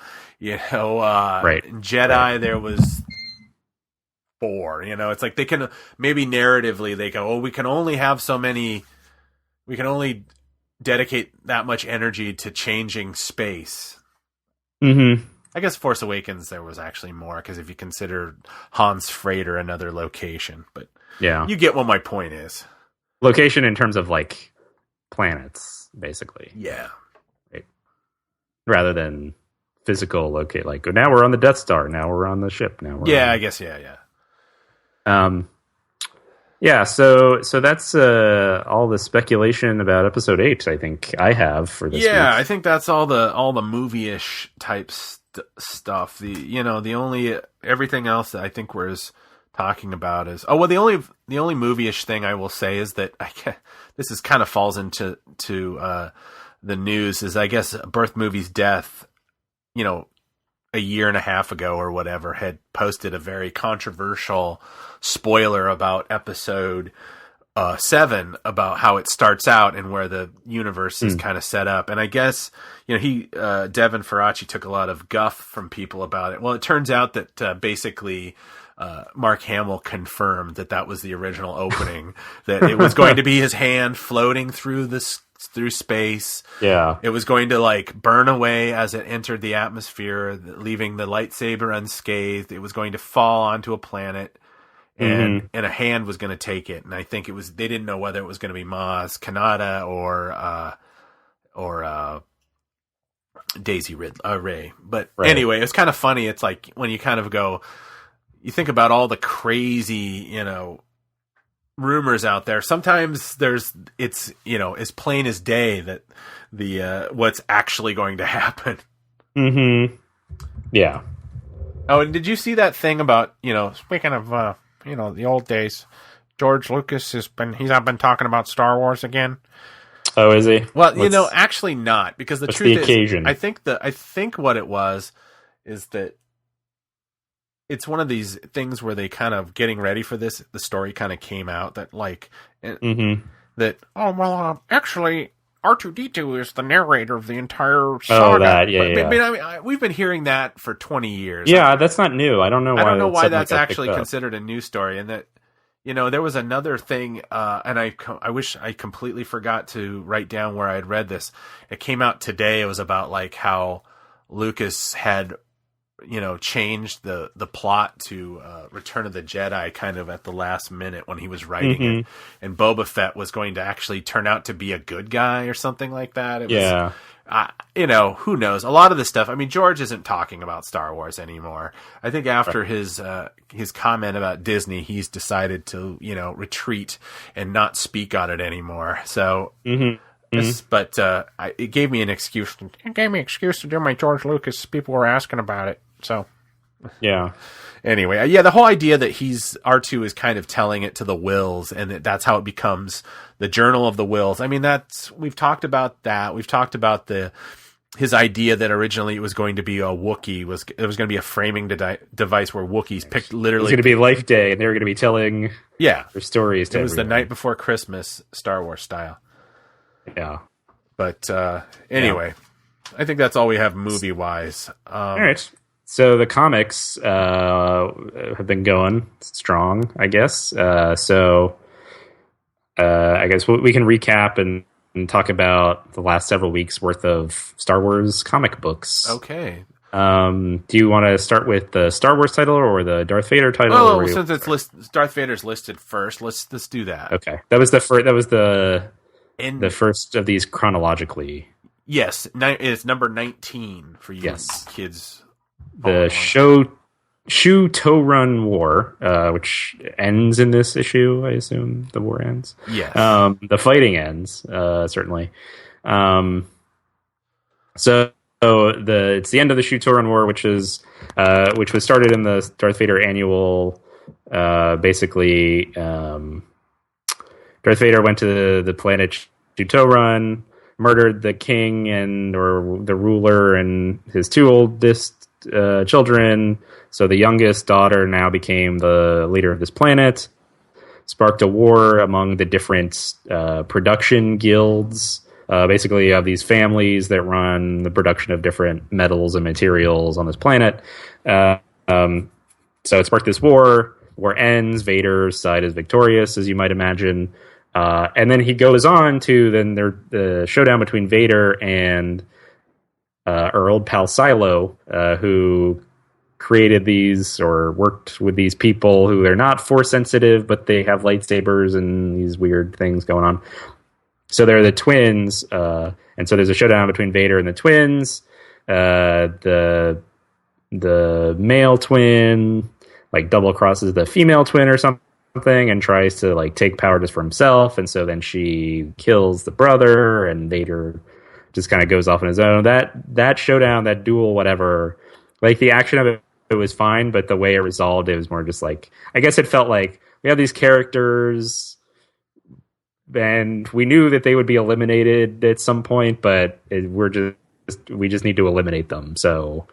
Right. In Jedi there was 4. It's like they can maybe narratively they go, oh, we can only dedicate that much energy to changing space. Mm-hmm. I guess Force Awakens there was actually more, because if you consider Han's freighter another location, but you get what my point is. Location in terms of like planets, basically. Yeah. Right. Rather than physical locate, like now we're on the Death Star, now we're on the ship, now we're I guess yeah. So that's all the speculation about episode 8 I think I have for this week. I think that's all the movie-ish type stuff. The only everything else that I think we're talking about is the only movie-ish thing I will say is that this is kind of falls into the news is, I guess, Birth Movie's Death, a year and a half ago or whatever, had posted a very controversial spoiler about episode 7, about how it starts out and where the universe is kind of set up. And I guess, Devin Faraci took a lot of guff from people about it. Well, it turns out that basically Mark Hamill confirmed that was the original opening, that it was going to be his hand floating through space. Yeah. It was going to like burn away as it entered the atmosphere, leaving the lightsaber unscathed. It was going to fall onto a planet, and a hand was going to take it. And I think they didn't know whether it was going to be Maz Kanata or Daisy Ray. But anyway, it's kind of funny. It's like when you kind of go, you think about all the crazy, rumors out there. Sometimes it's as plain as day that the what's actually going to happen. Mm-hmm. Yeah. Oh, and did you see that thing about speaking of the old days? George Lucas he's not been talking about Star Wars again. Oh, is he? Well, actually not, because the truth is, occasion? I think what it was is that it's one of these things where they kind of getting ready for this. The story kind of came out that actually R2-D2 is the narrator of the entire saga. Oh, that, I mean, we've been hearing that for 20 years. Yeah, that's not new. I don't know why that's actually considered a new story. And that, there was another thing, and I wish I completely forgot to write down where I had read this. It came out today. It was about like how Lucas had changed the plot to Return of the Jedi kind of at the last minute when he was writing it, and Boba Fett was going to actually turn out to be a good guy or something like that. It was, who knows? A lot of this stuff. I mean, George isn't talking about Star Wars anymore. I think after his comment about Disney, he's decided to retreat and not speak on it anymore. So. But it gave me an excuse. It gave me an excuse to do my George Lucas. People were asking about it. So, yeah. Anyway, the whole idea that R2 is kind of telling it to the Wills, and that's how it becomes the Journal of the Wills. I mean, we've talked about that. We've talked about the his idea that originally it was going to be a Wookiee was going to be a framing device where Wookiees picked literally. It was going to be Life Day, and they were going to be telling their stories. To it was everyone. the night before Christmas, Star Wars style. Yeah. But anyway, I think that's all we have movie wise. All right. So the comics have been going strong, I guess. I guess we can recap and talk about the last several weeks worth of Star Wars comic books. Okay. Do you want to start with the Star Wars title or the Darth Vader title? Oh, since Darth Vader's listed first, let's do that. Okay. That was the first. That was the first of these chronologically. Yes, it's number 19 for you kids. The Shu Run War, which ends in this issue, I assume the war ends. Yes. The fighting ends, certainly. So it's the end of the Shu Run War, which was started in the Darth Vader annual. Basically, Darth Vader went to the planet Shu-Torun, murdered the king or the ruler and his two oldest children. So the youngest daughter now became the leader of this planet, sparked a war among the different production guilds, basically of these families that run the production of different metals and materials on this planet. So it sparked this war. War ends. Vader's side is victorious, as you might imagine. And then he goes on to the showdown between Vader and our old pal Silo, who created these or worked with these people who are not force sensitive, but they have lightsabers and these weird things going on. So they're the twins, and so there's a showdown between Vader and the twins. The male twin like double crosses the female twin or something and tries to like take power just for himself, and so then she kills the brother, and Vader just kind of goes off on his own. That showdown, that duel, whatever, like the action of it was fine, but the way it resolved, it was more just like, I guess it felt like we have these characters and we knew that they would be eliminated at some point, but we just need to eliminate them. So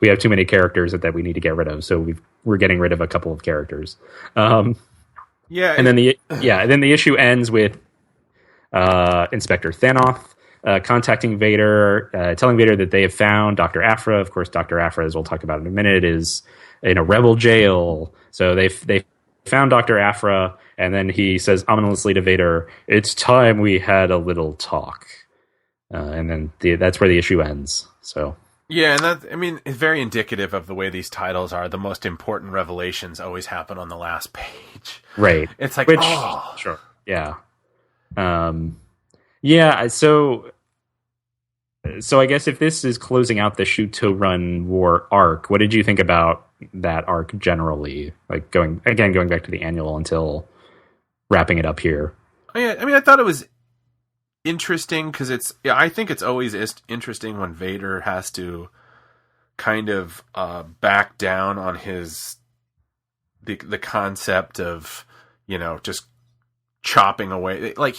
we have too many characters that we need to get rid of. So we're getting rid of a couple of characters. And then the issue ends with Inspector Thanoth contacting Vader, telling Vader that they have found Dr. Aphra. Of course, Dr. Aphra, as we'll talk about in a minute, is in a rebel jail. So they found Dr. Aphra, and then he says ominously to Vader, "It's time we had a little talk." And then that's where the issue ends. So. Yeah, and it's very indicative of the way these titles are. The most important revelations always happen on the last page. Right. It's like, sure. Yeah. So I guess if this is closing out the Shu-Torun War arc, what did you think about that arc generally? Like going back to the annual until wrapping it up here. I thought it was interesting because I think it's always interesting when Vader has to kind of back down on the concept of, just chopping away. It's like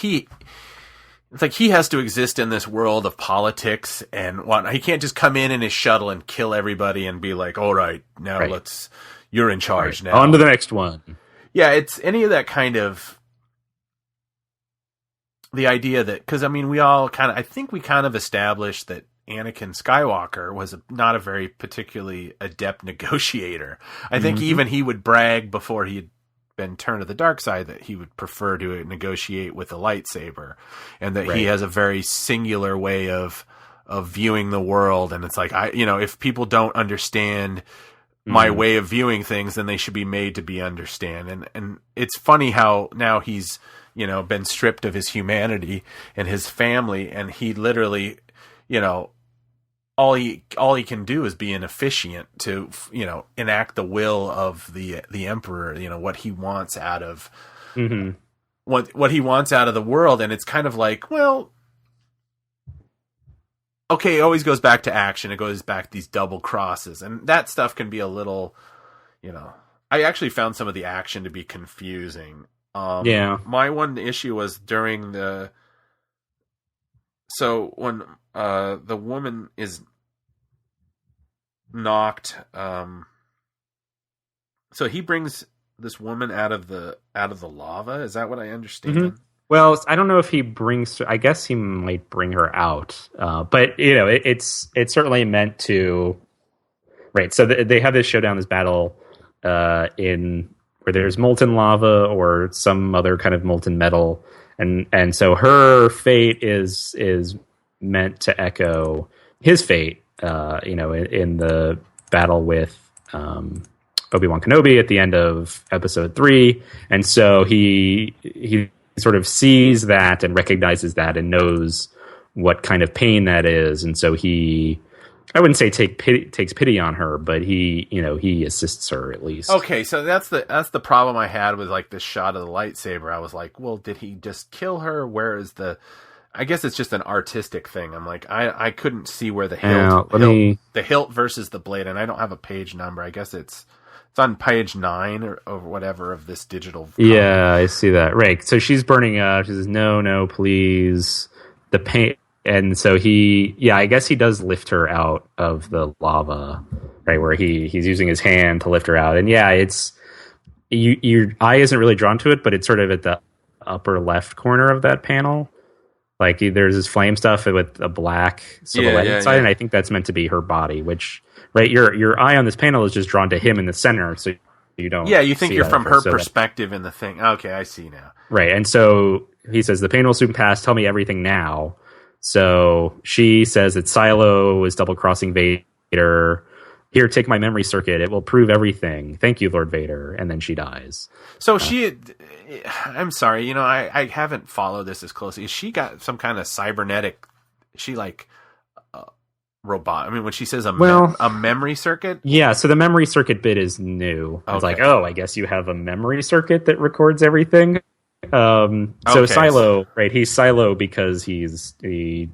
he has to exist in this world of politics and whatnot. He can't just come in his shuttle and kill everybody and be like, all right, now you're in charge now. On to the next one. Yeah, it's any of that kind of the idea that, because I think we kind of established that Anakin Skywalker was not a very particularly adept negotiator. I think even he would brag before he'd been turned to the dark side that he would prefer to negotiate with a lightsaber, and that he has a very singular way of viewing the world. And it's like, if people don't understand my way of viewing things, then they should be made to be understand. And it's funny how now he's, been stripped of his humanity and his family, and he literally, all he can do is be an officiant to, enact the will of the emperor, what he wants out of what he wants out of the world. And it's kind of like, well, okay, it always goes back to action. It goes back to these double crosses, and that stuff can be a little, I actually found some of the action to be confusing. My one issue was during the So when the woman is knocked, so he brings this woman out of the lava. Is that what I understand? Mm-hmm. Well, I don't know if he brings. I guess he might bring her out, but it's certainly meant to. Right. So they have this showdown, this battle, in where there's molten lava or some other kind of molten metal, and so her fate is meant to echo his fate. In the battle with Obi-Wan Kenobi at the end of Episode 3, and so he sort of sees that and recognizes that and knows what kind of pain that is, and so I wouldn't say takes pity on her, but he assists her at least. Okay, so that's the problem I had with like this shot of the lightsaber. I was like, well, did he just kill her? Where is the? I guess it's just an artistic thing. I'm like, I couldn't see where the hilt, the hilt versus the blade, and I don't have a page number. I guess it's on page 9 or whatever of this digital copy. Yeah, I see that. Right. So she's burning up. She says, no, please. The pain. And so I guess he does lift her out of the lava, right? Where he's using his hand to lift her out. And yeah, it's your eye isn't really drawn to it, but it's sort of at the upper left corner of that panel. Like there's this flame stuff with a black silhouette inside, and I think that's meant to be her body, which, right, your eye on this panel is just drawn to him in the center, so you don't. Yeah, you think you're from her perspective in the thing. Okay, I see now. Right, and so he says, the pain will soon pass, tell me everything now. So she says that Silo is double-crossing Vader. Here, take my memory circuit. It will prove everything. Thank you, Lord Vader. And then she dies. So I'm sorry, I haven't followed this as closely. Has she got some kind of cybernetic, robot? I mean, when she says a memory circuit? Yeah, so the memory circuit bit is new. Okay. It's like, I guess you have a memory circuit that records everything. So Silo, right? He's Silo because he's a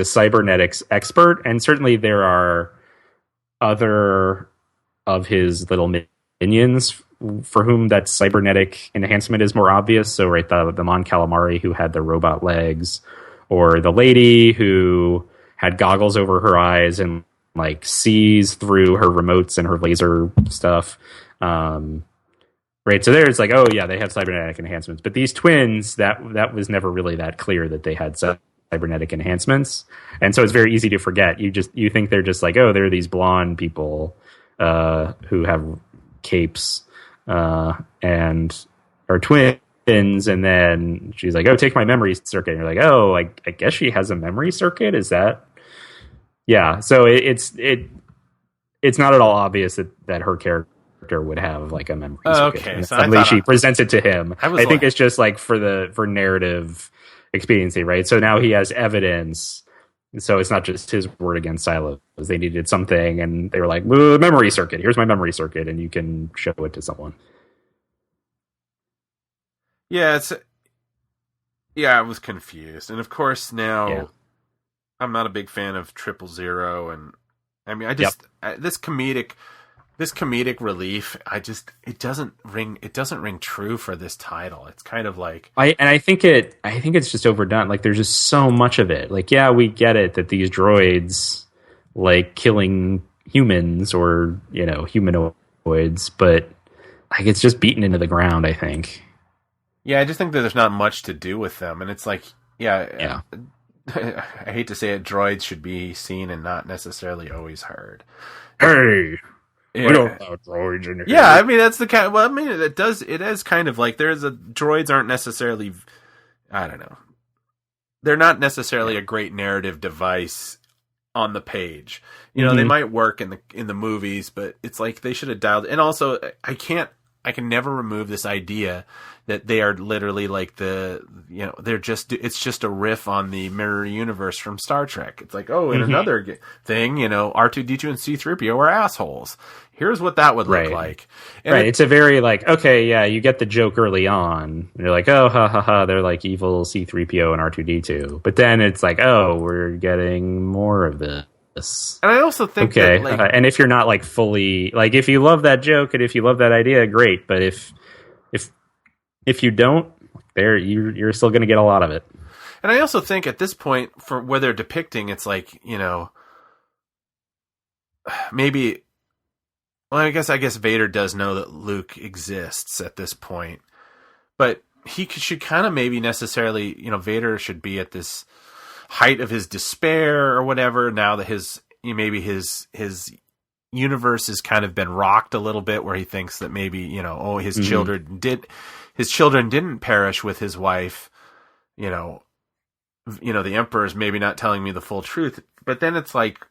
cybernetics expert, and certainly there are other of his little minions for whom that cybernetic enhancement is more obvious. So, right, the Mon Calamari who had the robot legs, or the lady who had goggles over her eyes and like sees through her remotes and her laser stuff. Right, so there's like, they have cybernetic enhancements, but these twins, that was never really that clear that they had cybernetic enhancements, and so it's very easy to forget. You think they're just like, they're these blonde people who have capes and are twins, and then she's like, take my memory circuit, and you're like, I guess she has a memory circuit. Is that? Yeah, so it's not at all obvious that her character would have like a memory circuit. Okay, so suddenly she presents it to him. I think it's just like for narrative expediency, right? So now he has evidence, so it's not just his word against Silos. They needed something, and they were like, memory circuit. Here's my memory circuit, and you can show it to someone. Yeah, I was confused, and of course now I'm not a big fan of 000, and I mean, this comedic relief, it doesn't ring true for this title. It's kind of like I think it's just overdone. Like there's just so much of it. Like, yeah, we get it that these droids like killing humans or humanoids, but like it's just beaten into the ground, I think. Yeah, I just think that there's not much to do with them, and it's like, I hate to say it, droids should be seen and not necessarily always heard. Hey. Yeah. We don't allow droids in here. Yeah, I mean that's the kind. Well, I mean it is kind of like droids aren't necessarily. I don't know. They're not necessarily a great narrative device on the page. They might work in the movies, but it's like they should have dialed. And also, I can never remove this idea that they are literally like it's just a riff on the mirror universe from Star Trek. It's like, in another thing, R2-D2 and C-3PO are assholes. Here's what that would look like. And right. It's a very like, you get the joke early on. And you're like, ha ha ha, they're like evil C-3PO and R2-D2. But then it's like, we're getting more of this. And I also think that, and if you're not like fully, like if you love that joke and if you love that idea, great. But if you don't, you're still going to get a lot of it. And I also think at this point, for where they're depicting, it's like, maybe. Well, I guess Vader does know that Luke exists at this point, but he should kind of maybe necessarily, Vader should be at this height of his despair or whatever. Now that his universe has kind of been rocked a little bit, where he thinks that maybe his children didn't perish with his wife. The Emperor's maybe not telling me the full truth, but then it's like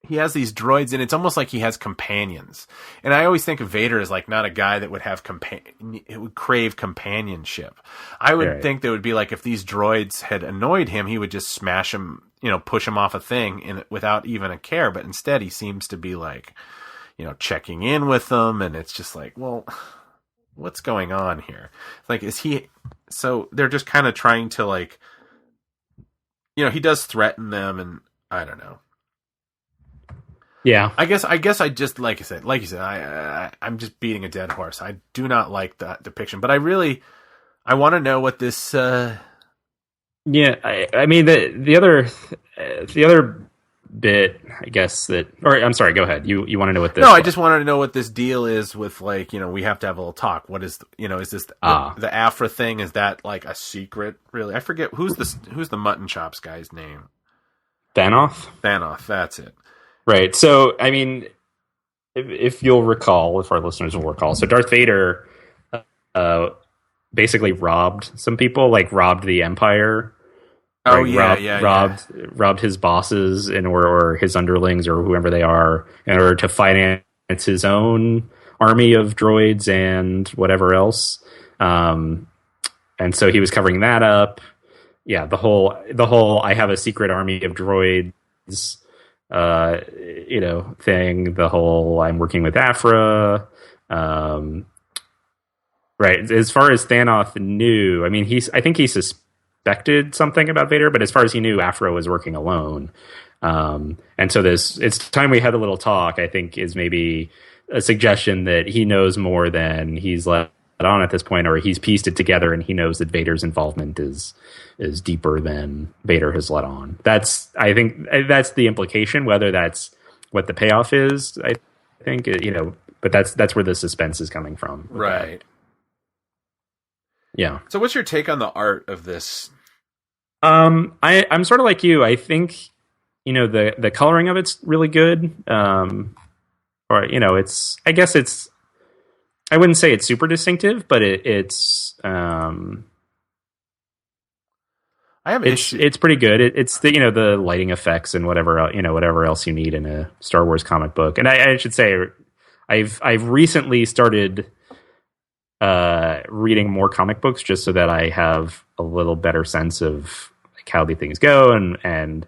he has these droids, and it's almost like he has companions. And I always think of Vader as like not a guy that would have it would crave companionship. I would think that it would be like if these droids had annoyed him, he would just smash them, push him off a thing without even a care. But instead, he seems to be like, checking in with them, and it's just like, well, what's going on here? Like, so they're just kind of trying to like, he does threaten them, and I don't know. Yeah, I guess I just like you said, I'm just beating a dead horse. I do not like that depiction, but I want to know what this. Yeah, I mean the other bit, I guess that. Or I'm sorry, go ahead. You want to know what this? No, I just wanted to know what this deal is with, like, we have to have a little talk. What is is this the Afra thing? Is that like a secret? Really, I forget who's the mutton chops guy's name. Thanoth, that's it. Right. So, I mean, if you'll recall, if our listeners will recall, so Darth Vader basically robbed some people, like robbed the Empire. Oh, right? Robbed his bosses or his underlings or whoever they are in order to finance his own army of droids and whatever else. And so he was covering that up. Yeah, the whole I have a secret army of droids thing, the whole I'm working with Afra. Right. As far as Thanoth knew, I mean, I think he suspected something about Vader, but as far as he knew, Afra was working alone. And so it's time we had a little talk, I think, is maybe a suggestion that he knows more than he's let on at this point, or he's pieced it together and he knows that Vader's involvement is deeper than Vader has let on. I think that's the implication. Whether that's what the payoff is, I think, but that's where the suspense is coming from. Right. Yeah. So what's your take on the art of this? I'm sort of like you. I think, the coloring of it's really good. I wouldn't say it's super distinctive, but it's it's pretty good. It's the lighting effects and whatever else you need in a Star Wars comic book. And I should say I've recently started reading more comic books just so that I have a little better sense of like how the things go and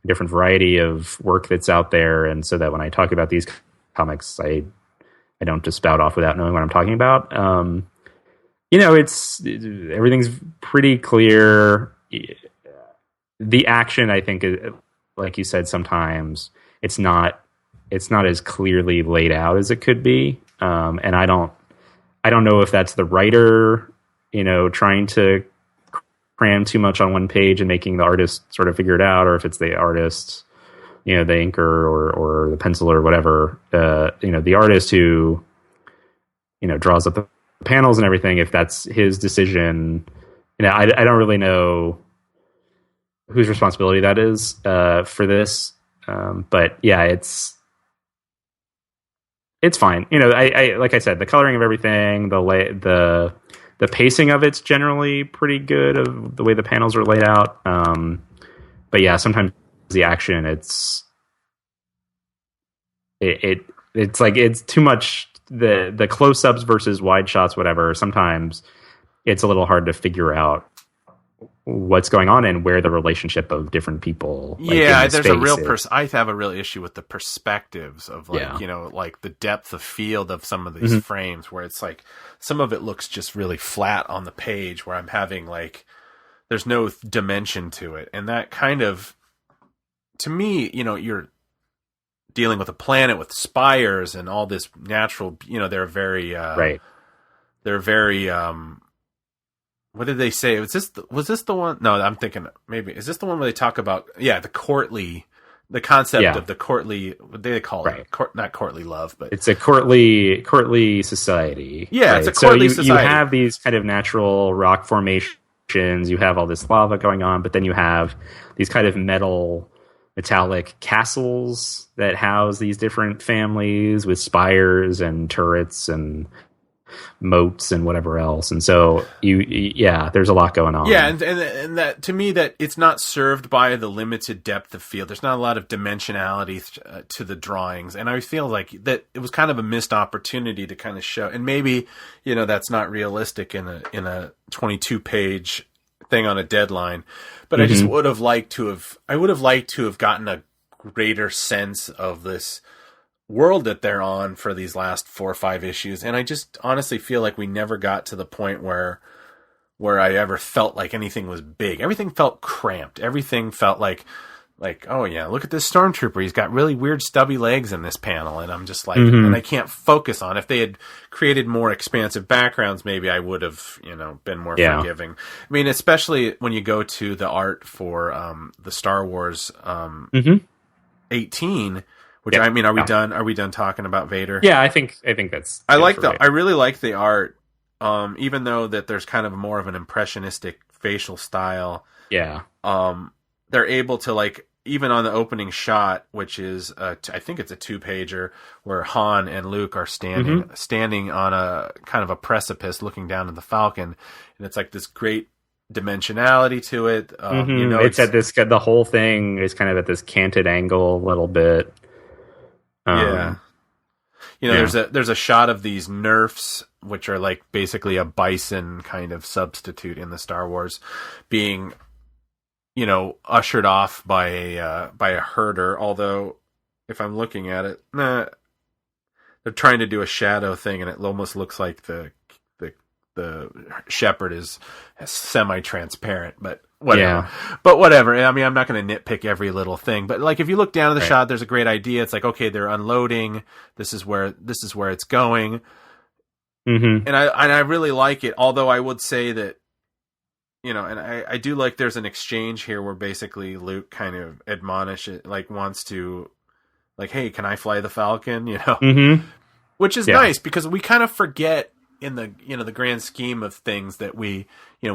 different variety of work that's out there, and so that when I talk about these comics, I don't just spout off without knowing what I'm talking about. Everything's pretty clear. The action, I think, like you said, sometimes it's not as clearly laid out as it could be. And I don't know if that's the writer, trying to cram too much on one page and making the artist sort of figure it out, or if it's the artist, the inker or the pencil or whatever, the artist who, draws up the panels and everything, if that's his decision. I don't really know whose responsibility that is for this. But yeah, it's fine. I like I said, the coloring of everything, the pacing of it's generally pretty good of the way the panels are laid out. But yeah, sometimes the action, it's like it's too much, the close-ups versus wide shots, whatever. Sometimes it's a little hard to figure out what's going on and where the relationship of different people. There's a real I have a real issue with the perspectives of like the depth of field of some of these frames, where it's like some of it looks just really flat on the page, where I'm having like there's no dimension to it, and that kind of, to me, you're dealing with a planet with spires and all this natural, they're very right. They're very what did they say? Was this the one? No, I'm thinking maybe is this the one where they talk about the courtly, the concept of the courtly. What do they call it? Not courtly love, but it's a courtly society. Yeah, it's a courtly society. You have these kind of natural rock formations. You have all this lava going on, but then you have these kind of metallic castles that house these different families with spires and turrets and moats and whatever else. And so there's a lot going on. Yeah, and that to me that it's not served by the limited depth of field. There's not a lot of dimensionality to the drawings, and I feel like that it was kind of a missed opportunity to kind of show. And maybe that's not realistic in a 22-page thing on a deadline, but I just would have liked to have gotten a greater sense of this world that they're on for these last 4 or 5 issues. And I just honestly feel like we never got to the point where I ever felt like anything was big. Everything felt cramped. Everything felt like, oh yeah, look at this stormtrooper. He's got really weird stubby legs in this panel. And I'm just like, and I can't focus on. If they had created more expansive backgrounds, maybe I would have, been more forgiving. I mean, especially when you go to the art for the Star Wars 18, which I mean, are we done? Are we done talking about Vader? Yeah, I think that's. I really like the art, even though that there's kind of more of an impressionistic facial style. Yeah. They're able to even on the opening shot, which is I think it's a 2-pager where Han and Luke are standing on a kind of a precipice, looking down at the Falcon, and it's like this great dimensionality to it. It's at this. The whole thing is kind of at this canted angle a little bit. There's a shot of these Nerfs, which are like basically a bison kind of substitute in the Star Wars, being, ushered off by a herder. Although, if I'm looking at it, they're trying to do a shadow thing, and it almost looks like the shepherd is semi-transparent, but whatever. But whatever. I mean, I'm not going to nitpick every little thing, but if you look down at the shot, there's a great idea. It's like, okay, they're unloading. This is where it's going. And I really like it. Although I would say that, and I do like there's an exchange here where basically Luke kind of admonishes, wants to, hey, can I fly the Falcon? Which is nice because we kind of forget in the the grand scheme of things that we've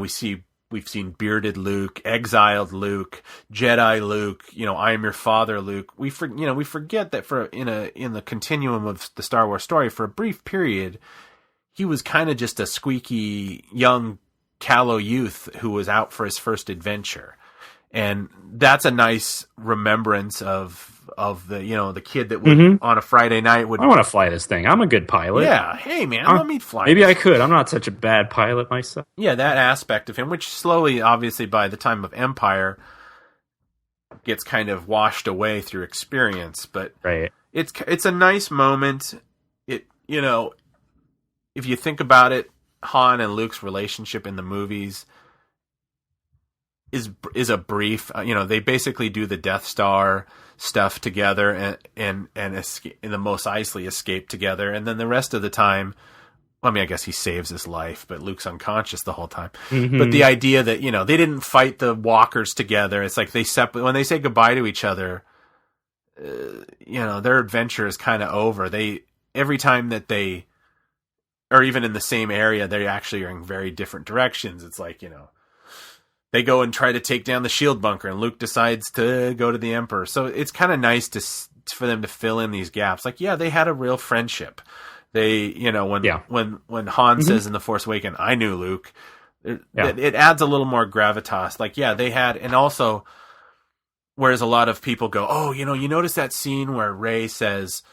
seen bearded Luke, exiled Luke, Jedi Luke, I am your father Luke. We forget that in the continuum of the Star Wars story, for a brief period, he was kind of just a squeaky young callow youth who was out for his first adventure. And that's a nice remembrance of the kid that would on a Friday night would. I want to fly this thing. I'm a good pilot. Yeah, hey man, let me fly. Maybe I could. I'm not such a bad pilot myself. Yeah, that aspect of him, which slowly, obviously, by the time of Empire, gets kind of washed away through experience. But it's a nice moment. If you think about it, Han and Luke's relationship in the movies is a brief. They basically do the Death Star stuff together and escape, in the Mos Eisley escape together, and then the rest of the time, I mean, I guess he saves his life, but Luke's unconscious the whole time. But the idea that they didn't fight the walkers together, it's like when they say goodbye to each other, their adventure is kind of over. Every time that they are even in the same area, they actually are in very different directions. It's like they go and try to take down the shield bunker, and Luke decides to go to the Emperor. So it's kind of nice for them to fill in these gaps. They had a real friendship. They, when Han says in The Force Awakens, I knew Luke, it adds a little more gravitas. They had, and also, whereas a lot of people go, oh, you notice that scene where Rey says,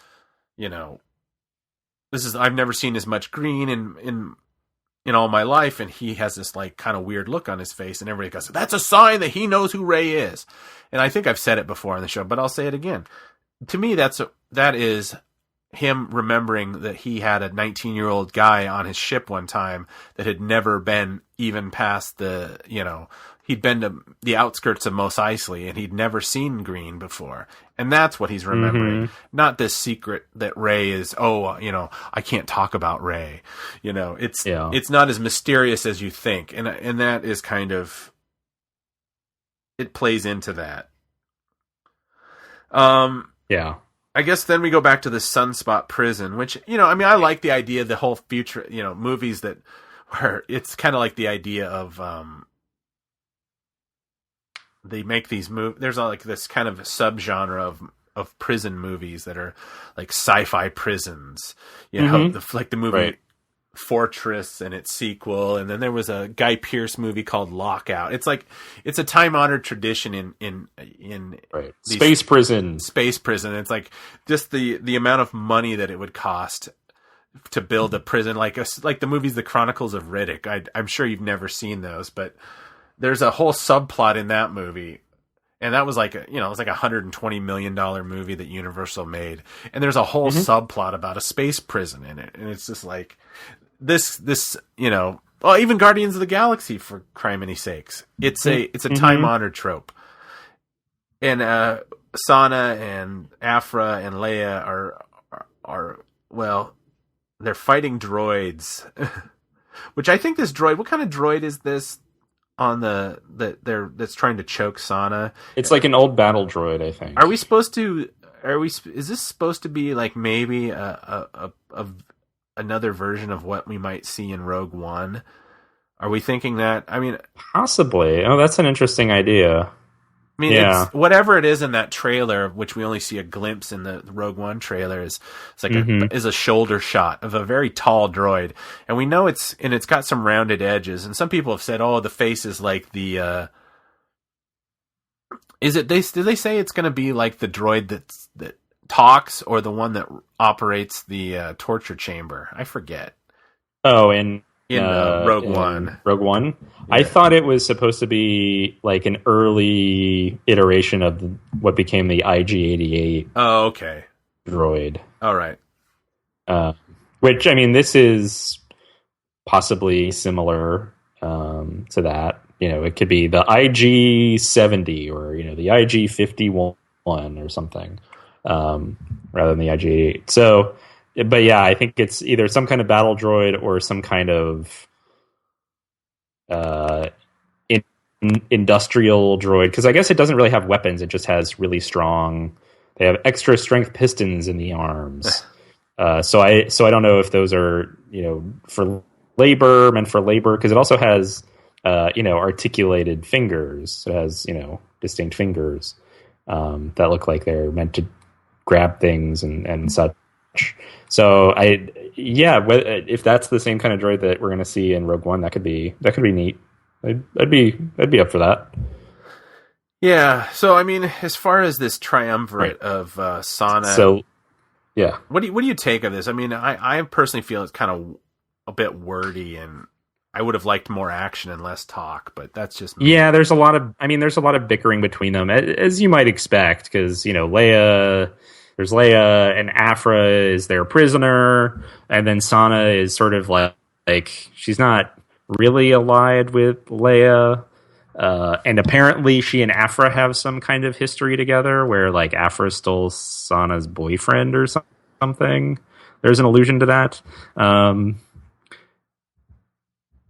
I've never seen as much green in all my life, and he has this kind of weird look on his face, and everybody goes, that's a sign that he knows who Rey is. And I think I've said it before on the show, but I'll say it again. To me, that is him remembering that he had a 19-year-old guy on his ship one time that had never been even past the, he'd been to the outskirts of Mos Eisley and he'd never seen green before. And that's what he's remembering. Not this secret that Ray is, I can't talk about Ray. It's not as mysterious as you think. And that is kind of, it plays into that. I guess then we go back to the Sunspot prison, which, I like the idea, the whole future, movies where it's kind of like the idea of, they make these movies. There's like this kind of subgenre of prison movies that are like sci-fi prisons, like the movie Fortress and its sequel. And then there was a Guy Pearce movie called Lockout. It's like, it's a time honored tradition in space prison. It's like just the amount of money that it would cost to build a prison, like the movies, The Chronicles of Riddick. I'm sure you've never seen those, but there's a whole subplot in that movie. And that was like, it was like $120 million movie that Universal made. And there's a whole subplot about a space prison in it. And it's just like this, even Guardians of the Galaxy, for cry many sakes. It's a time honored trope. And, Sana and Afra and Leia are they're fighting droids, which I think this droid, what kind of droid is this? That's trying to choke Sana. It's like an old battle droid, I think. Is this supposed to be like maybe another version of what we might see in Rogue One? Are we thinking that? I mean, possibly. Oh, that's an interesting idea. I mean, it's, whatever it is in that trailer, which we only see a glimpse in the Rogue One trailer, is a shoulder shot of a very tall droid, and we know it's got some rounded edges. And some people have said, "Oh, the face is like the." Did they say it's going to be like the droid that talks, or the one that operates the torture chamber? I forget. Oh, Rogue One. Rogue One? Yeah. I thought it was supposed to be like an early iteration of what became the IG-88 droid. All right. Which, I mean, this is possibly similar to that. It could be the IG-70 or, the IG-51 or something, rather than the IG-88. So... But yeah, I think it's either some kind of battle droid or some kind of industrial droid. Because I guess it doesn't really have weapons; it just has really strong. They have extra strength pistons in the arms. So I don't know if those are meant for labor, because it also has articulated fingers. It has distinct fingers that look like they're meant to grab things and such. So if that's the same kind of droid that we're going to see in Rogue One, that could be neat. I'd be up for that. Yeah. So I mean, as far as this triumvirate of Sana, what do you take of this? I mean, I personally feel it's kind of a bit wordy, and I would have liked more action and less talk, but that's just me. Yeah. There's a lot of bickering between them, as you might expect, because Leia. There's Leia, and Afra is their prisoner, and then Sana is sort of like she's not really allied with Leia, and apparently she and Afra have some kind of history together, where like Afra stole Sana's boyfriend or something. There's an allusion to that.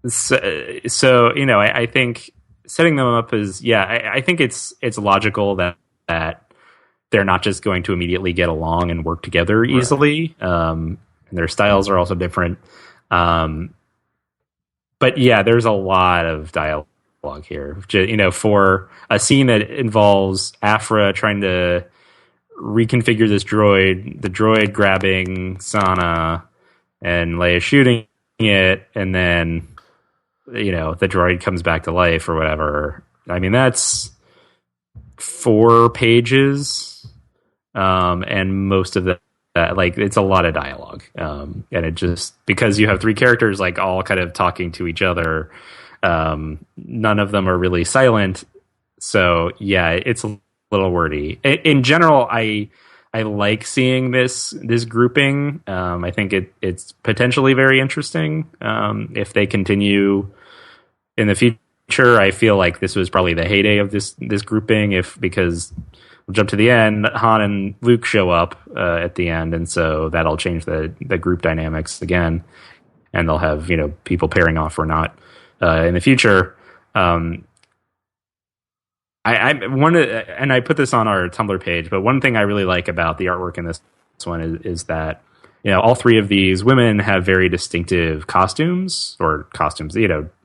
So I think setting them up is I think it's logical that they're not just going to immediately get along and work together easily. Right. And their styles are also different. But yeah, there's a lot of dialogue here. For a scene that involves Afra trying to reconfigure this droid, the droid grabbing Sana and Leia shooting it, and then, the droid comes back to life or whatever. I mean, that's 4 pages. And most of that, it's a lot of dialogue. And it just, because you have 3 characters, like all kind of talking to each other, none of them are really silent. So yeah, it's a little wordy. In general, I I like seeing this grouping. I think it's potentially very interesting if they continue in the future. I feel like this was probably the heyday of this grouping, because we'll jump to the end. Han and Luke show up at the end, and so that'll change the group dynamics again, and they'll have people pairing off or not in the future. I put this on our Tumblr page, but one thing I really like about the artwork in this one is that all three of these women have very distinctive costumes,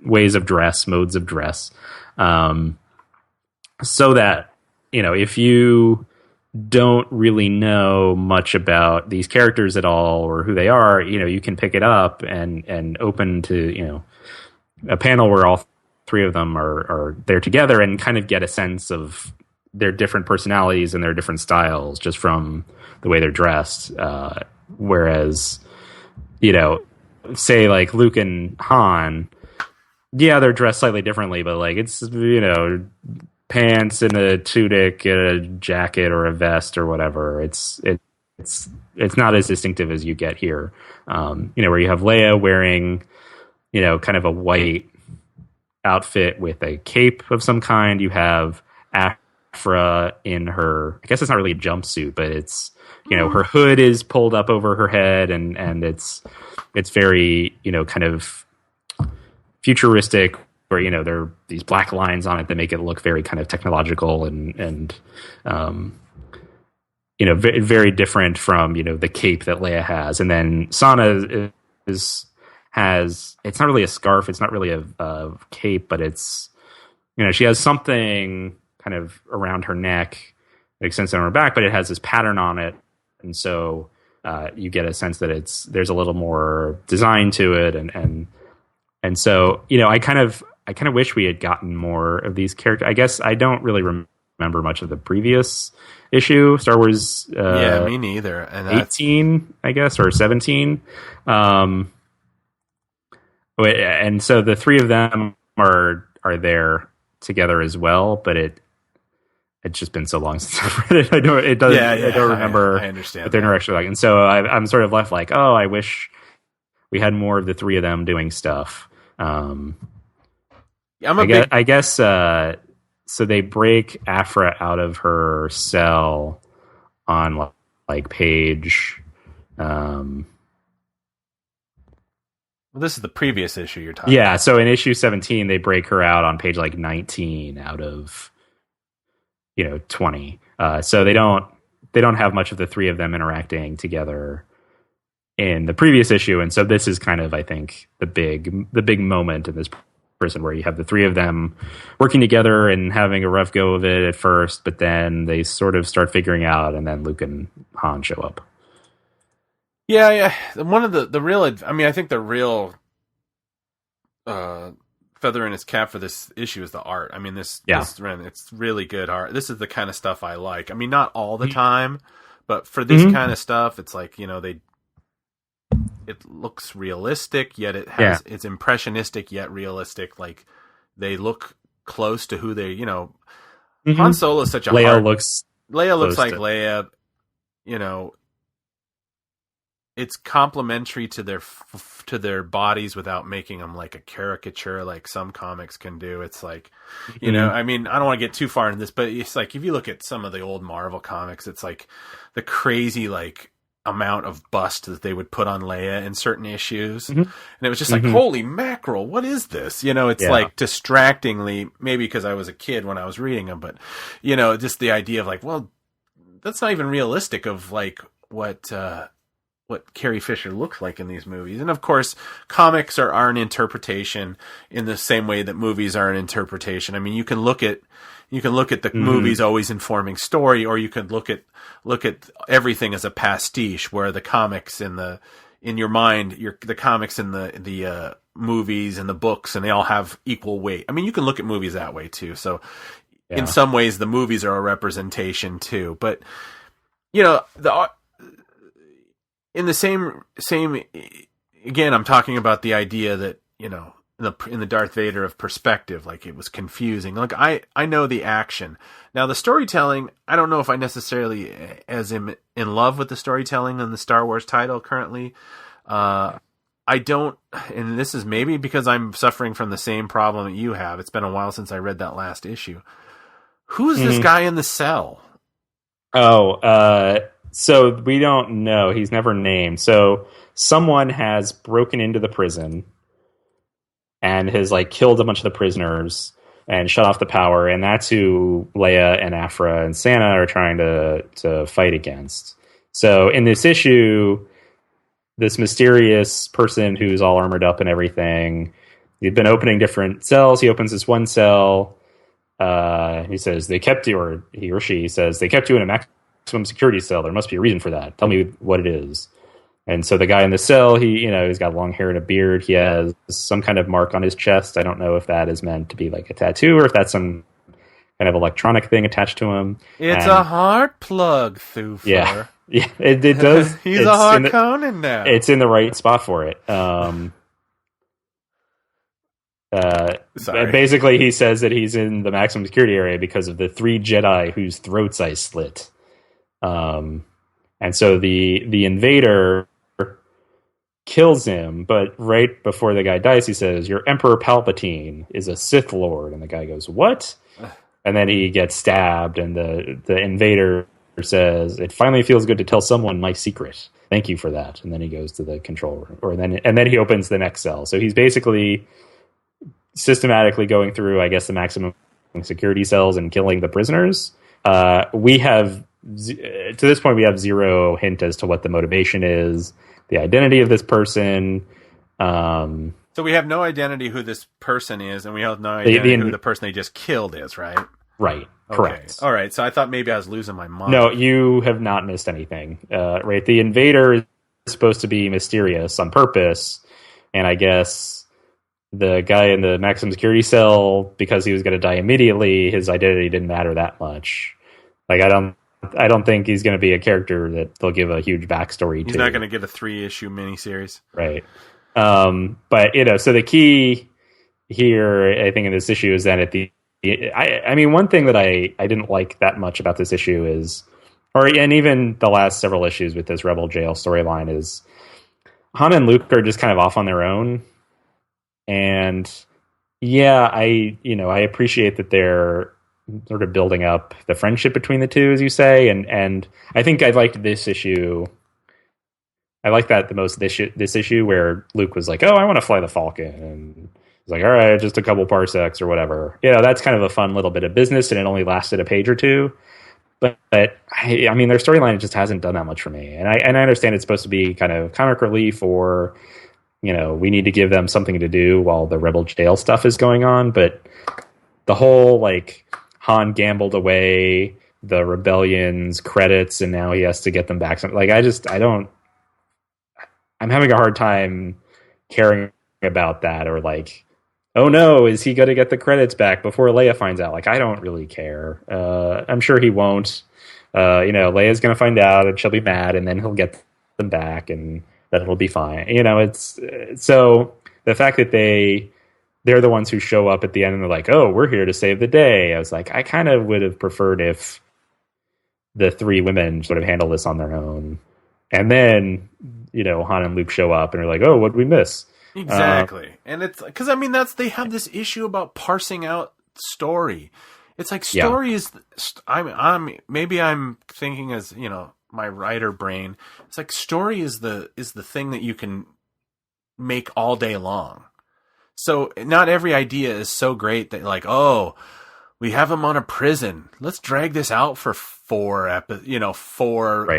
ways of dress, modes of dress, so that if you don't really know much about these characters at all or who they are, you can pick it up and open to a panel where all three of them are there together and kind of get a sense of their different personalities and their different styles just from the way they're dressed. Whereas, say like Luke and Han, yeah, they're dressed slightly differently, but like it's, pants and a tunic and a jacket or a vest or whatever. It's not as distinctive as you get here. Where you have Leia wearing, kind of a white outfit with a cape of some kind. You have Afra in her, I guess it's not really a jumpsuit, but it's, her hood is pulled up over her head and it's very, kind of futuristic, where, there are these black lines on it that make it look very kind of technological and very different from, the cape that Leia has. And then Sana has, it's not really a scarf, it's not really a cape, but it's, she has something kind of around her neck that extends down her back, but it has this pattern on it. And so you get a sense that there's a little more design to it. And so, I kind of wish we had gotten more of these characters. I guess I don't really remember much of the previous issue, Star Wars. Yeah, me neither. And 18, I guess, or 17. And so the three of them are there together as well, but it's just been so long since I've read it. I don't remember. I understand what they're actually like, and so I'm sort of left like, oh, I wish we had more of the three of them doing stuff. I guess. So they break Afra out of her cell on like page. Well, this is the previous issue you're talking. Yeah, so in issue 17, they break her out on page like 19 out of 20. So they don't have much of the three of them interacting together in the previous issue, and so this is kind of, I think, the big moment in this person where you have the three of them working together and having a rough go of it at first, but then they sort of start figuring out, and then Luke and Han show up. Yeah. One of the real, I think the real feather in his cap for this issue is the art. I mean, it's really good art. This is the kind of stuff I like. I mean, not all the time, but for this kind of stuff, it's like, it looks realistic, yet it's impressionistic, yet realistic. Like they look close to who they, Han Solo is such a Leia looks like Leia, it's complementary to their bodies without making them like a caricature like some comics can do. It's like, I mean, I don't want to get too far into this, but it's like if you look at some of the old Marvel comics, it's like the crazy like amount of bust that they would put on Leia in certain issues, and it was just like, holy mackerel, what is this? It's like distractingly, maybe because I was a kid when I was reading them, but just the idea of like, well, that's not even realistic of like what Carrie Fisher looks like in these movies. And of course, comics are an interpretation in the same way that movies are an interpretation. I mean, you can look at the movies always informing story, or you could look at everything as a pastiche, where the comics in your mind, the comics in the movies and the books, and they all have equal weight. I mean, you can look at movies that way too. So in some ways, the movies are a representation too. But in the same again, I'm talking about the idea that in the Darth Vader of perspective. Like, it was confusing. Like, I know the action. Now, the storytelling, I don't know if I necessarily as am in love with the storytelling in the Star Wars title currently. I don't, and this is maybe because I'm suffering from the same problem that you have. It's been a while since I read that last issue. Who's this guy in the cell? So we don't know. He's never named. So someone has broken into the prison and has like killed a bunch of the prisoners and shut off the power, and that's who Leia and Aphra and Santa are trying to fight against. So in this issue, this mysterious person who's all armored up and everything, he's been opening different cells. He opens this one cell. He says, they kept you, or he or she says, they kept you in a maximum security cell. There must be a reason for that. Tell me what it is. And so the guy in the cell, he's got long hair and a beard. He has some kind of mark on his chest. I don't know if that is meant to be like a tattoo or if that's some kind of electronic thing attached to him. It's a heart plug, Thufir. Yeah, it does. He's a Harkonnen now. It's in the right spot for it. Basically, he says that he's in the maximum security area because of the 3 Jedi whose throats I slit. And so the invader kills him, but right before the guy dies, he says, "Your Emperor Palpatine is a Sith Lord." And the guy goes, "What?" And then he gets stabbed, and the invader says, "It finally feels good to tell someone my secret. Thank you for that." And then he goes to the control room, and then he opens the next cell. So he's basically systematically going through, I guess, the maximum security cells and killing the prisoners. We have, to this point, we have zero hint as to what the motivation is, the identity of this person. So we have no identity who this person is, and we have no identity who the person they just killed is, right? Right. Okay. Correct. All right. So I thought maybe I was losing my mind. No, you have not missed anything. Right. The invader is supposed to be mysterious on purpose, and I guess the guy in the maximum security cell, because he was going to die immediately, his identity didn't matter that much. Like, I don't think he's going to be a character that they'll give a huge backstory to. He's not going to get a 3-issue miniseries. Right. But, so the key here, I think, in this issue is that I mean, one thing that I didn't like that much about this issue is, and even the last several issues with this Rebel Jail storyline, is Han and Luke are just kind of off on their own. And yeah, I appreciate that they're sort of building up the friendship between the two, as you say. And I think I liked this issue. I like that the most, this issue where Luke was like, "Oh, I want to fly the Falcon." And he's like, "All right, just a couple parsecs or whatever." That's kind of a fun little bit of business, and it only lasted a page or two. But I mean, their storyline just hasn't done that much for me. And I understand it's supposed to be kind of comic relief, or we need to give them something to do while the Rebel Jail stuff is going on. But the whole, like, Han gambled away the rebellion's credits and now he has to get them back. Like, I'm having a hard time caring about that, or like, oh no, is he going to get the credits back before Leia finds out? Like, I don't really care. I'm sure he won't. Leia's going to find out and she'll be mad, and then he'll get them back and that it'll be fine. It's so the fact that they're the ones who show up at the end and they're like, "Oh, we're here to save the day." I was like, I kind of would have preferred if the 3 women sort of handle this on their own. And then, Han and Luke show up and are like, "Oh, what did we miss?" Exactly. And it's because, I mean, they have this issue about parsing out story. It's like story is, maybe I'm thinking as, my writer brain. It's like story is the thing that you can make all day long. So not every idea is so great that, like, oh, we have him on a prison, let's drag this out for 4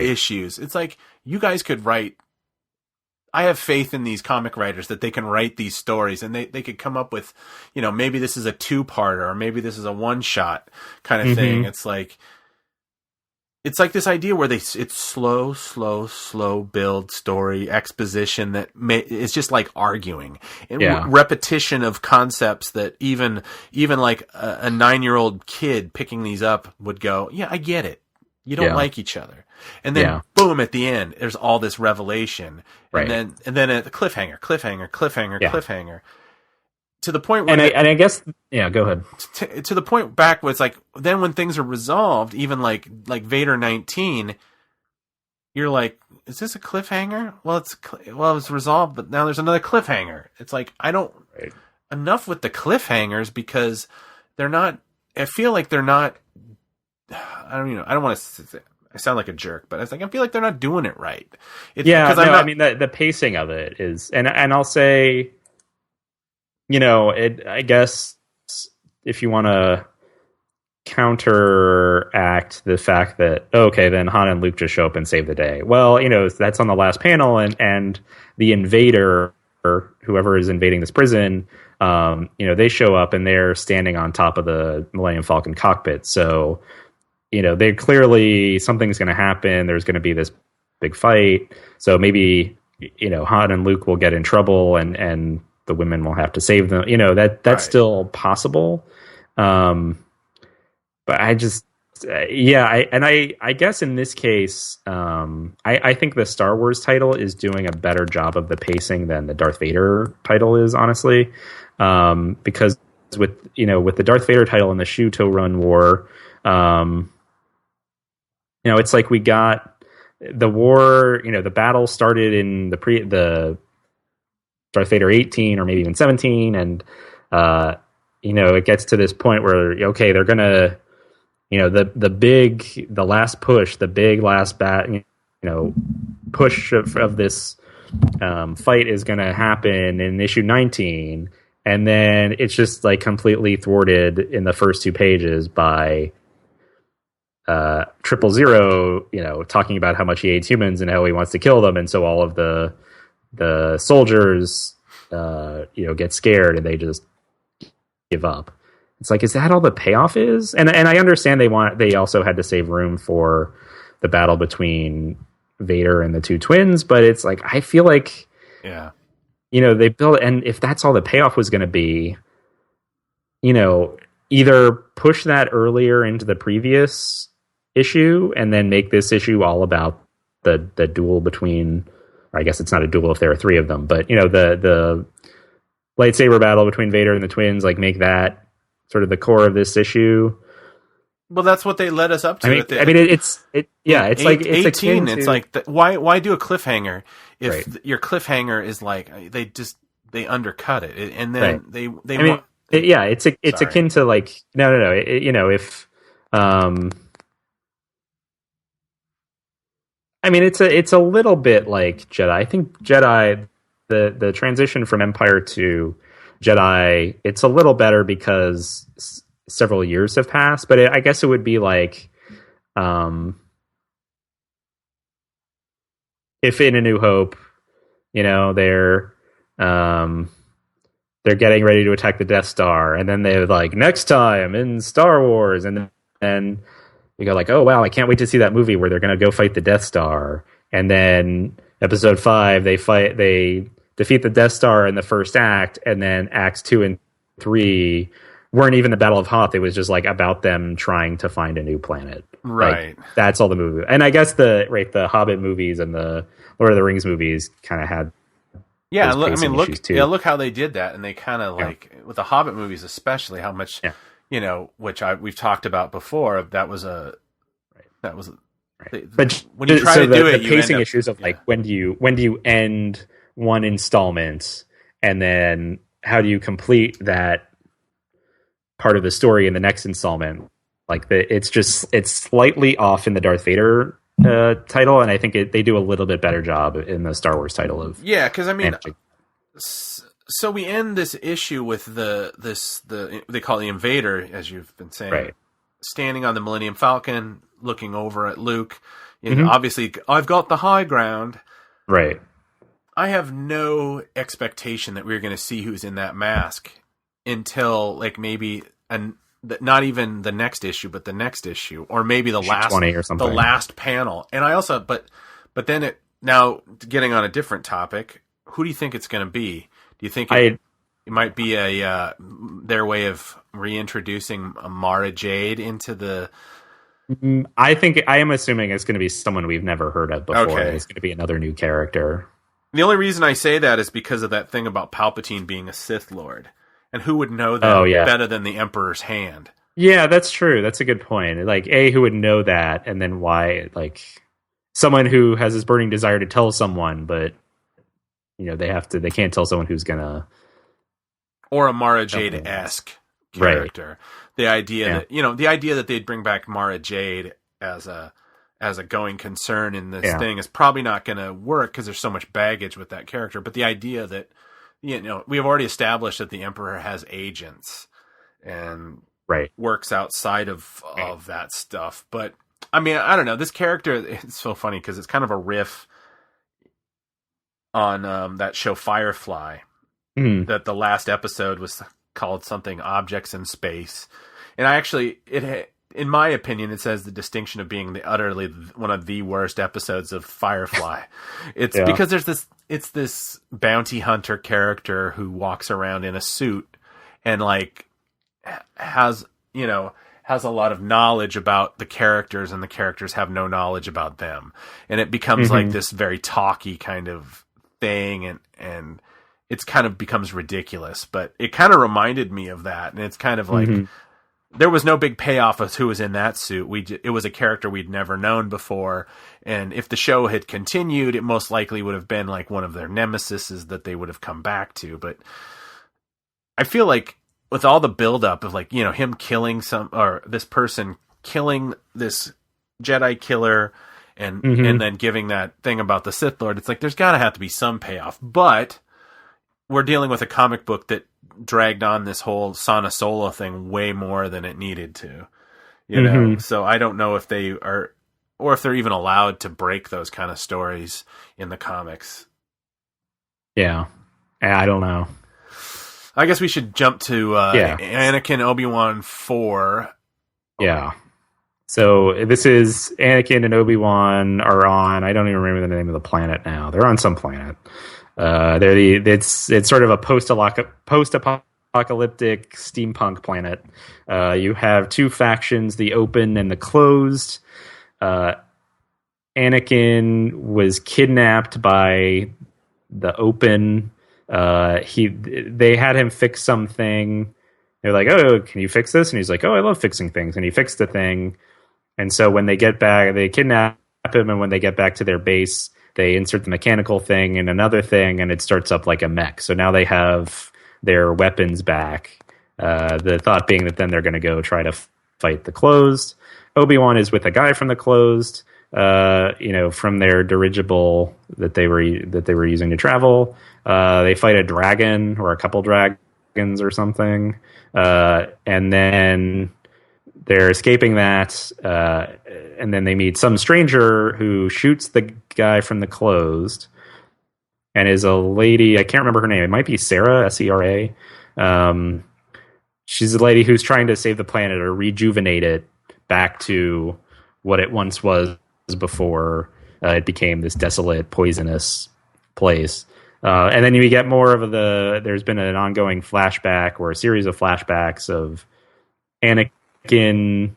issues. It's like, you guys could write. I have faith in these comic writers that they can write these stories, and they could come up with, maybe this is a 2-parter, or maybe this is a 1-shot kind of thing. It's like this idea where it's slow build story exposition that it's just like arguing and repetition of concepts that even like a 9-year-old kid picking these up would go, "Yeah, I get it. You don't like each other." And then boom, at the end, there's all this revelation. Right. And then at the cliffhanger. to the point where, and I guess, yeah, go ahead. To the point back where it's like, then when things are resolved, even like Vader 19, you're like, is this a cliffhanger? Well, it's resolved, but now there's another cliffhanger. It's like, I don't, Right. enough with the cliffhangers, because they're not, I feel like they're not, I don't want to, I sound like a jerk, but it's like, I feel like they're not doing it right. I mean, the pacing of it is, and I'll say, I guess if you want to counteract the fact that, okay, then Han and Luke just show up and save the day. Well, that's on the last panel, and the invader, or whoever is invading this prison, they show up and they're standing on top of the Millennium Falcon cockpit. So, they clearly, something's going to happen. There's going to be this big fight. So maybe, Han and Luke will get in trouble, and the women will have to save them. That's right. Still possible. But I just, I guess in this case, I think the Star Wars title is doing a better job of the pacing than the Darth Vader title is, honestly. Because with the Darth Vader title and the Shuto Run War, it's like we got the war, the battle started in the Darth Vader 18 or maybe even 17. And, it gets to this point where, okay, they're going to, the last push, the big last push of this fight is going to happen in issue 19. And then it's just like completely thwarted in the first 2 pages by 000, talking about how much he hates humans and how he wants to kill them. And so all of the soldiers, get scared and they just give up. It's like, is that all the payoff is? And I understand they also had to save room for the battle between Vader and the 2 twins, but it's like, I feel like, yeah, they built, and if that's all the payoff was going to be, either push that earlier into the previous issue and then make this issue all about the duel between, or I guess it's not a duel if there are 3 of them, but the lightsaber battle between Vader and the twins, like make that sort of the core of this issue. Well, that's what they led us up to. It's like it's 18. It's like why do a cliffhanger if right. your cliffhanger is like they undercut it, and then right. It's akin to like no. If it's a little bit like Jedi. I think Jedi, the transition from Empire to Jedi, it's a little better because several years have passed, but I guess it would be like if in A New Hope, they're getting ready to attack the Death Star, and then they're like, next time in Star Wars, and then you go like, oh wow, I can't wait to see that movie where they're going to go fight the Death Star, and then Episode 5 they defeat the Death Star in the first act, and then acts 2 and 3 weren't even the Battle of Hoth. It was just like about them trying to find a new planet. Right. Like, that's all the movie. And I guess the Hobbit movies and the Lord of the Rings movies kind of had. Yeah, look how they did that, and they kind of like with the Hobbit movies, especially how much which we've talked about before. But when you try to do it, the pacing issues of like when do you end one installment, and then how do you complete that part of the story in the next installment? Like it's slightly off in the Darth Vader title, and I think they do a little bit better job in the Star Wars title of because so we end this issue with they call it the Invader, as you've been saying, right, standing on the Millennium Falcon, looking over at Luke. Obviously, I've got the high ground. Right. I have no expectation that we're going to see who's in that mask until like maybe not even the next issue, but the next issue, or maybe the last 20 or something. The last panel. And I also, but then now getting on a different topic, who do you think it's going to be? Do you think it might be their way of reintroducing Mara Jade into the? I am assuming it's going to be someone we've never heard of before. Okay. It's going to be another new character. The only reason I say that is because of that thing about Palpatine being a Sith Lord. And who would know that better than the Emperor's hand? Yeah, that's true. That's a good point. Like, who would know that, and then why? Like, someone who has this burning desire to tell someone, but they can't tell someone who's gonna. Or a Mara Jade-esque character. Right. The idea that they'd bring back Mara Jade as a going concern in this thing is probably not going to work because there's so much baggage with that character. But the idea that, we have already established that the Emperor has agents and works outside of that stuff. But I mean, I don't know. This character, it's so funny because it's kind of a riff on that show Firefly. That the last episode was called something Objects in Space. And in my opinion, it says the distinction of being one of the worst episodes of Firefly. It's because it's this bounty hunter character who walks around in a suit and like has a lot of knowledge about the characters, and the characters have no knowledge about them. And it becomes like this very talky kind of thing, and it's kind of becomes ridiculous, but it kind of reminded me of that. And it's kind of like, there was no big payoff of who was in that suit. It was a character we'd never known before. And if the show had continued, it most likely would have been like one of their nemesises that they would have come back to. But I feel like with all the buildup of like, him killing this person killing this Jedi killer and then giving that thing about the Sith Lord, it's like, there's gotta have to be some payoff, but we're dealing with a comic book that dragged on this whole Sana Solo thing way more than it needed to, So I don't know if they are, or if they're even allowed to break those kind of stories in the comics. Yeah. I don't know. I guess we should jump to Anakin Obi-Wan 4. Yeah. So this is Anakin and Obi-Wan are on, I don't even remember the name of the planet now. They're on some planet. It's sort of a post-apocalyptic steampunk planet. You have two factions, the open and the closed. Anakin was kidnapped by the open. They had him fix something. They're like, "Oh, can you fix this?" And he's like, "Oh, I love fixing things." And he fixed the thing. And so when they get back, they kidnap him, and when they get back to their base, they insert the mechanical thing and another thing, and it starts up like a mech. So now they have their weapons back. The thought being that then they're going to go try to fight the closed. Obi-Wan is with a guy from the closed, from their dirigible that they were using to travel. They fight a dragon or a couple dragons or something, and then they're escaping that, and then they meet some stranger who shoots the guy from the closed, and is a lady. I can't remember her name. It might be Sarah, Sera. She's a lady who's trying to save the planet or rejuvenate it back to what it once was before it became this desolate, poisonous place. And then you get more of there's been an ongoing flashback or a series of flashbacks of Anakin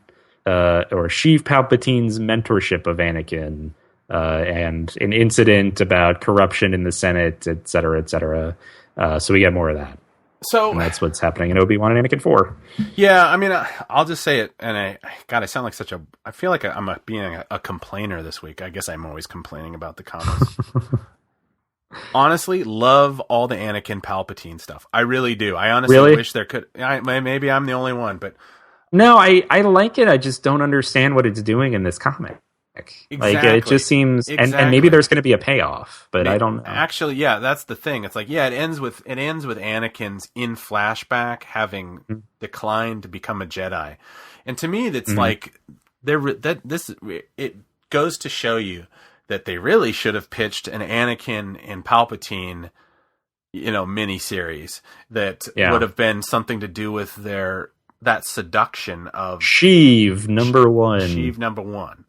or Sheev Palpatine's mentorship of Anakin, and an incident about corruption in the Senate, et cetera, et cetera. So we get more of that. And that's what's happening in Obi-Wan and Anakin 4. Yeah, I mean, I'll just say it, and I sound like I feel like I'm being a complainer this week. I guess I'm always complaining about the comics. Honestly, love all the Anakin Palpatine stuff. I really do. I honestly wish there could. Maybe I'm the only one, but no, I like it. I just don't understand what it's doing in this comic. Exactly. Like, it just seems, and maybe there's going to be a payoff, but I don't know. Actually, yeah, that's the thing. It's like, it ends with Anakin's in flashback having declined to become a Jedi, and to me, that's like it goes to show you that they really should have pitched an Anakin and Palpatine, miniseries that would have been something to do with that seduction of Sheev number one.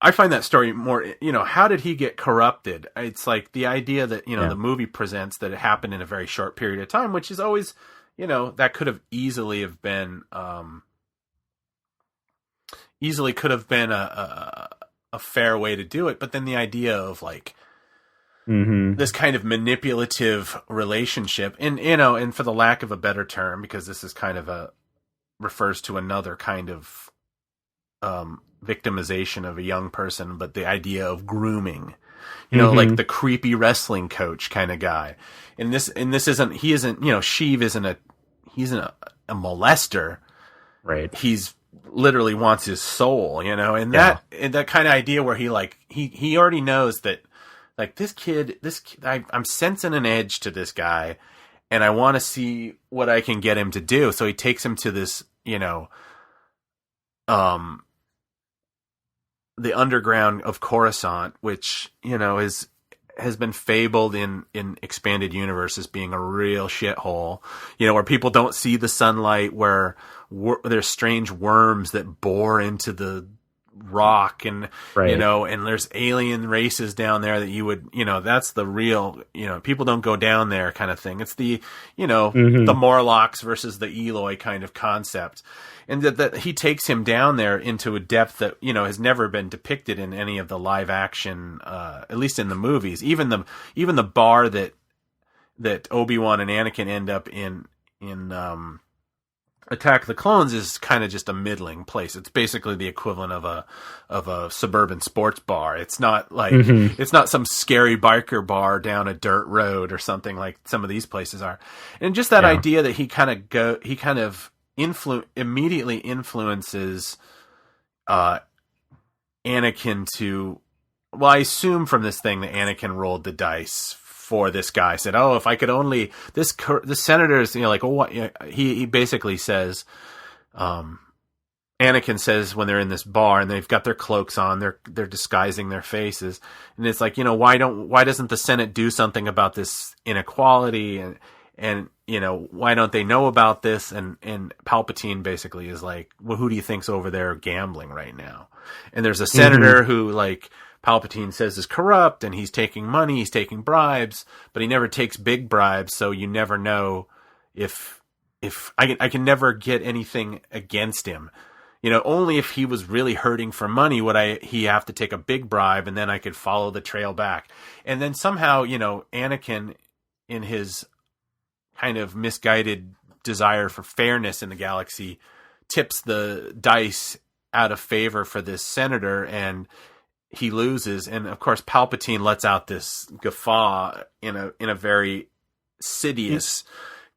I find that story more, how did he get corrupted? It's like the idea that, the movie presents that it happened in a very short period of time, which is always, that could have easily have been a fair way to do it. But then the idea of like, this kind of manipulative relationship, and and for the lack of a better term, because this is kind of refers to another kind of victimization of a young person, but the idea of grooming, like the creepy wrestling coach kind of guy. And this isn't, Sheev isn't a molester. Right. He's literally wants his soul, and that kind of idea where he already knows that, like, this kid, I'm sensing an edge to this guy, and I want to see what I can get him to do. So he takes him to this, the underground of Coruscant, which, has been fabled in expanded universes being a real shithole, where people don't see the sunlight, where there's strange worms that bore into the rock, and and there's alien races down there that you would, that's the real, people don't go down there kind of thing. It's the, the Morlocks versus the Eloi kind of concept. And that he takes him down there into a depth that, has never been depicted in any of the live action, at least in the movies. Even the bar that Obi-Wan and Anakin end up in Attack of the Clones is kind of just a middling place. It's basically the equivalent of a suburban sports bar. It's not like it's not some scary biker bar down a dirt road or something like some of these places are. And just that idea that he kind of immediately influences Anakin to, well, I assume from this thing that Anakin rolled the dice for this guy, said, "Oh, if I could only the senator's," he basically says, Anakin says when they're in this bar and they've got their cloaks on, they're disguising their faces, and it's like, why doesn't the Senate do something about this inequality, and why don't they know about this? And Palpatine basically is like, well, who do you think's over there gambling right now? And there's a senator who, like, Palpatine says is corrupt, and he's taking money, he's taking bribes, but he never takes big bribes, so you never know if I can never get anything against him. Only if he was really hurting for money would he have to take a big bribe, and then I could follow the trail back. And then somehow, Anakin, in his kind of misguided desire for fairness in the galaxy, tips the dice out of favor for this senator, and he loses. And of course Palpatine lets out this guffaw in a very Sidious,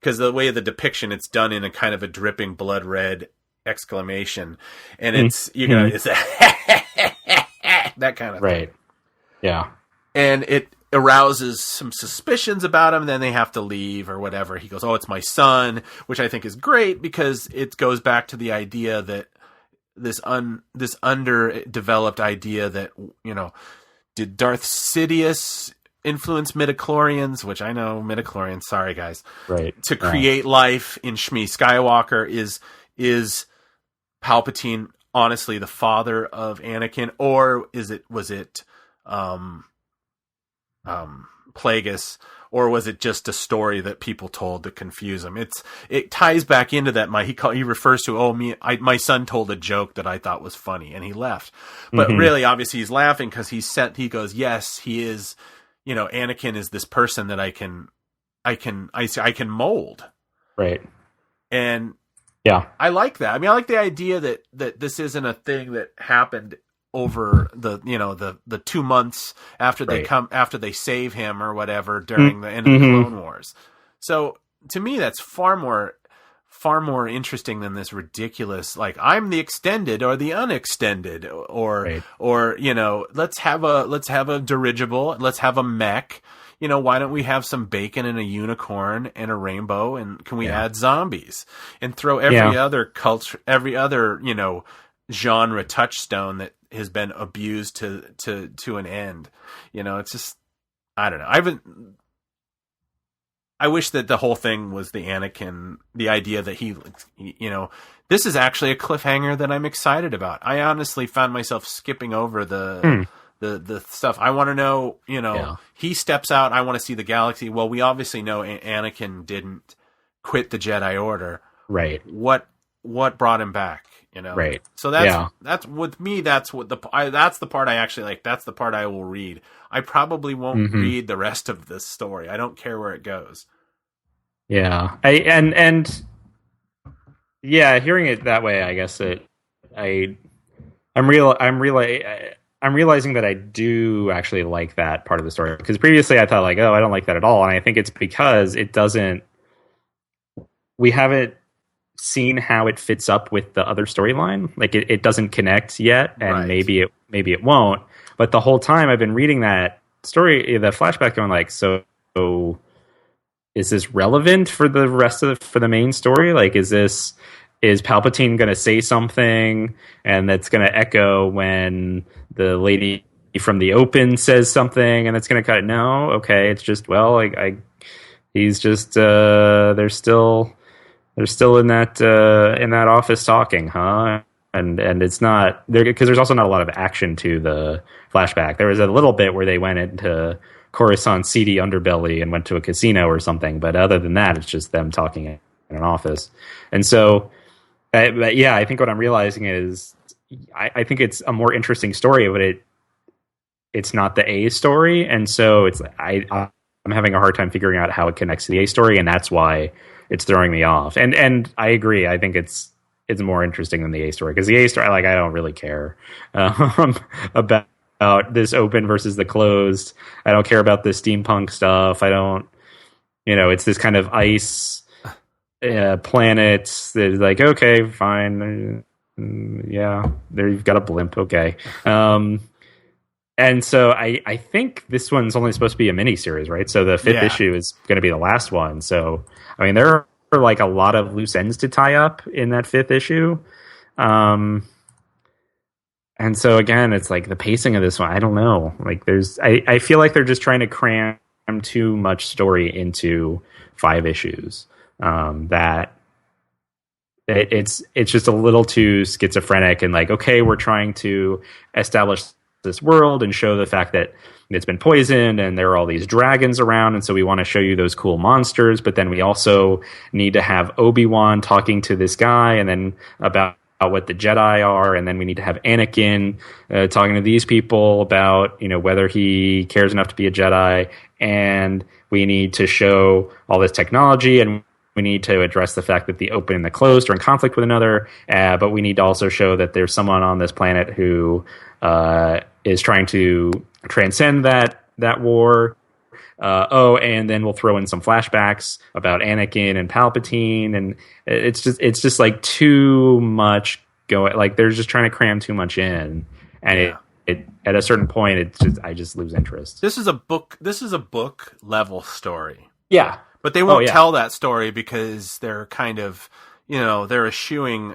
because the way of the depiction, it's done in a kind of a dripping blood red exclamation, and it's it's that kind of thing. Yeah. And it arouses some suspicions about him, and then they have to leave or whatever. He goes, "Oh, it's my son," which I think is great, because it goes back to the idea that this underdeveloped idea that, did Darth Sidious influence midichlorians, which I know midichlorians, sorry guys, to create life in Shmi Skywalker? Is Palpatine honestly the father of Anakin, or was it Plagueis, or was it just a story that people told to confuse him? It ties back into that. He refers to, my son told a joke that I thought was funny, and he left. But really, obviously, he's laughing because he goes, yes, he is. Anakin is this person that I can mold. Right. And yeah, I like that. I mean, I like the idea that this isn't a thing that happened over the 2 months after they save him or whatever during the end of the Clone Wars. So to me, that's far more interesting than this ridiculous, like, I'm the extended or the unextended, or let's have a dirigible, let's have a mech. Why don't we have some bacon and a unicorn and a rainbow, and can we add zombies and throw every other culture, every other genre touchstone that has been abused to an end. It's just, I don't know. I wish that the whole thing was the Anakin, the idea that he this is actually a cliffhanger that I'm excited about. I honestly found myself skipping over the stuff. I want to know, he steps out. I want to see the galaxy. Well, we obviously know Anakin didn't quit the Jedi Order. Right. What brought him back? you know. Right. So that's with me. That's what that's the part I actually like. That's the part I will read. I probably won't read the rest of this story. I don't care where it goes. Yeah. And yeah, hearing it that way, I guess I'm realizing that I do actually like that part of the story, because previously I thought like, oh, I don't like that at all, and I think it's because we haven't seen how it fits up with the other storyline. Like it doesn't connect yet, and maybe it won't. But the whole time I've been reading that story, the flashback, going like, so is this relevant for the rest of for the main story? Like, is Palpatine going to say something and that's going to echo when the lady from the Open says something, and it's going to cut? No, okay, it's just, well, he's just they're still in that office talking, huh? And it's not there, because there's also not a lot of action to the flashback. There was a little bit where they went into Coruscant's seedy underbelly and went to a casino or something, but other than that, it's just them talking in an office. And so, but yeah, I think what I'm realizing is I think it's a more interesting story, but it's not the A story, and so I'm having a hard time figuring out how it connects to the A story, and that's why it's throwing me off. And I agree. I think it's more interesting than the A story, because the A story, like, I don't really care about this open versus the closed. I don't care about the steampunk stuff. I don't, it's this kind of ice planet that's like, okay, fine. Yeah, there you've got a blimp. Okay. And so I think this one's only supposed to be a mini-series, right? So the fifth issue is going to be the last one. So, I mean, there are like a lot of loose ends to tie up in that fifth issue. And so again, it's like the pacing of this one, I don't know. Like I feel like they're just trying to cram too much story into 5 issues. That it's just a little too schizophrenic, and like, okay, we're trying to establish this world and show the fact that it's been poisoned and there are all these dragons around, and so we want to show you those cool monsters, but then we also need to have Obi-Wan talking to this guy, and then about what the Jedi are, and then we need to have Anakin talking to these people about whether he cares enough to be a Jedi, and we need to show all this technology, and we need to address the fact that the open and the closed are in conflict with another, but we need to also show that there's someone on this planet who is trying to transcend that war. And then we'll throw in some flashbacks about Anakin and Palpatine, and it's just like too much going. Like they're just trying to cram too much in, and it at a certain point, I just lose interest. This is a book level story. Yeah, but they won't tell that story because they're kind of they're eschewing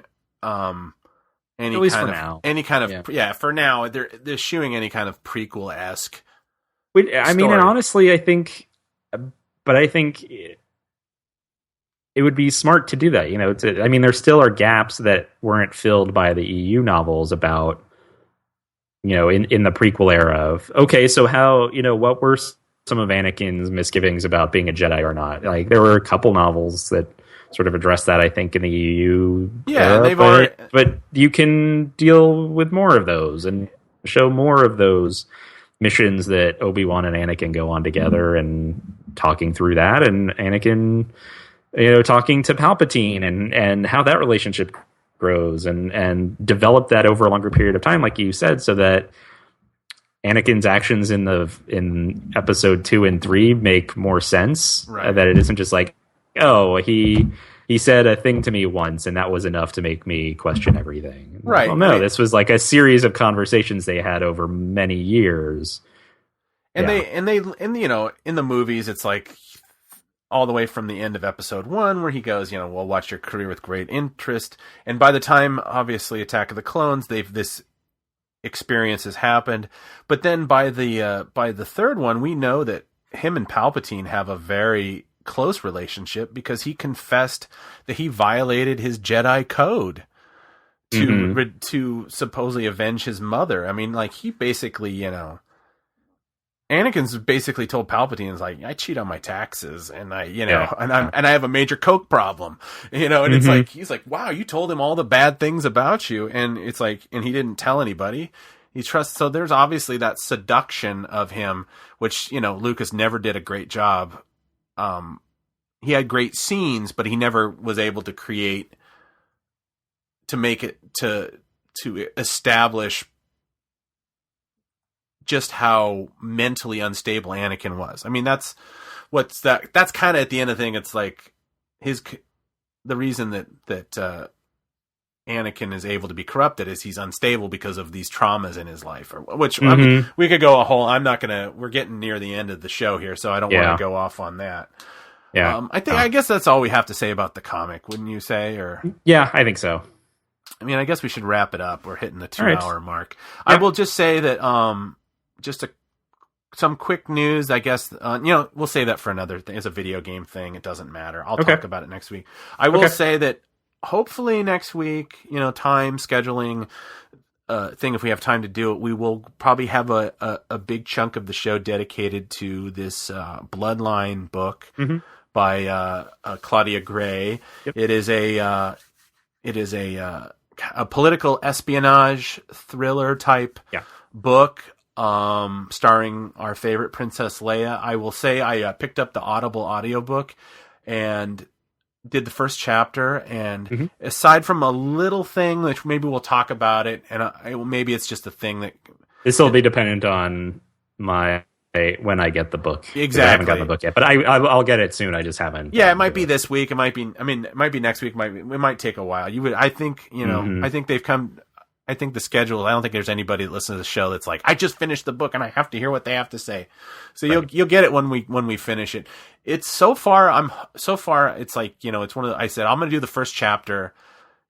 any kind of for now they're eschewing any kind of prequel-esque. I mean, and honestly, I think it would be smart to do that. I mean, there still are gaps that weren't filled by the EU novels about, in the prequel era of, okay, so how, what were some of Anakin's misgivings about being a Jedi or not? Like, there were a couple novels that sort of addressed that, I think, in the EU. Yeah, era, but you can deal with more of those and show more of those missions that Obi-Wan and Anakin go on together, and talking through that, and Anakin, talking to Palpatine, and how that relationship grows, and develop that over a longer period of time, like you said, so that Anakin's actions in episode 2 and 3 make more sense. Right. That it isn't just like, oh, he said a thing to me once, and that was enough to make me question everything. Right. Well, no, this was like a series of conversations they had over many years. And they in the movies, it's like all the way from the end of episode 1, where he goes, we'll watch your career with great interest. And by the time, obviously, Attack of the Clones, this experience has happened. But then by the third one, we know that him and Palpatine have a very close relationship, because he confessed that he violated his Jedi code to supposedly avenge his mother. I mean, like, he basically, Anakin's basically told Palpatine's like, I cheat on my taxes, and I have a major coke problem, and it's like, he's like, wow, you told him all the bad things about you, and it's like, and he didn't tell anybody. He trusts. So there's obviously that seduction of him, which, Lucas never did a great job. He had great scenes, but he never was able to make it to establish just how mentally unstable Anakin was. I mean, that's kind of at the end of the thing. It's like the reason that Anakin is able to be corrupted is he's unstable because of these traumas in his life, I mean, we could go we're getting near the end of the show here, so I don't want to go off on that. Yeah. I guess that's all we have to say about the comic, wouldn't you say? Or yeah, I think so. I mean, I guess we should wrap it up. We're hitting the 2-hour mark. Yeah. I will just say that just some quick news, I guess. We'll save that for another thing. It's a video game thing. It doesn't matter. I'll talk about it next week. I will say that hopefully next week, time scheduling thing, if we have time to do it, we will probably have a big chunk of the show dedicated to this Bloodline book by Claudia Gray. Yep. It is a political espionage thriller type book, starring our favorite Princess Leia. I will say I picked up the Audible audiobook and did the first chapter, and aside from a little thing, which maybe we'll talk about it, and maybe it's just a thing that this will be dependent on when I get the book. Exactly, I haven't gotten the book yet, but I'll get it soon. I just haven't. Yeah, it might be this week. It might be. I mean, it might be next week. It might take a while. I think I think they've come. I think the schedule. I don't think there's anybody that listens to the show that's like, I just finished the book and I have to hear what they have to say. So you'll get it when we finish it. It's so far. It's like, it's one of I said I'm going to do the first chapter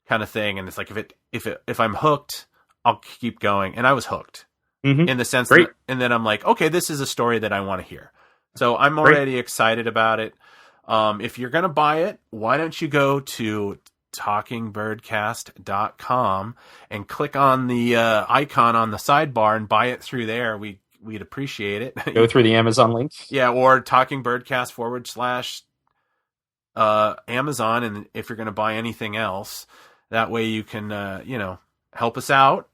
kind of thing, and it's like if I'm hooked, I'll keep going, and I was hooked in the sense that, and then I'm like, okay, this is a story that I want to hear. So I'm already excited about it. If you're going to buy it, why don't you go to talkingbirdcast.com and click on the icon on the sidebar and buy it through there. We'd appreciate it. Go through the Amazon link. Yeah, or talkingbirdcast / Amazon. And if you're going to buy anything else, that way you can, help us out.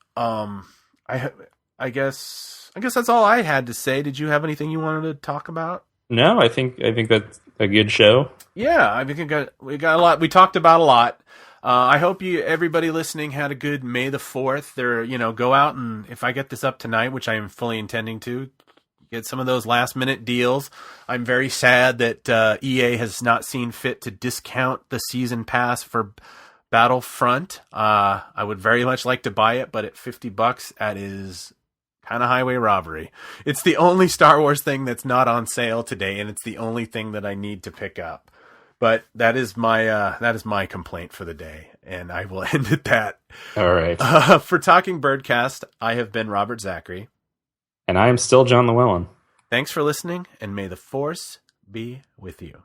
I guess that's all I had to say. Did you have anything you wanted to talk about? No, I think that's a good show. Yeah, I think we got a lot. We talked about a lot. I hope everybody listening had a good May the 4th. Go out and, if I get this up tonight, which I am fully intending to, get some of those last minute deals. I'm very sad that EA has not seen fit to discount the season pass for Battlefront. I would very much like to buy it, but at $50, that is kind of highway robbery. It's the only Star Wars thing that's not on sale today, and it's the only thing that I need to pick up. But that is my complaint for the day, and I will end at that. All right. For Talking Birdcast, I have been Robert Zachary. And I am still John Llewellyn. Thanks for listening, and may the Force be with you.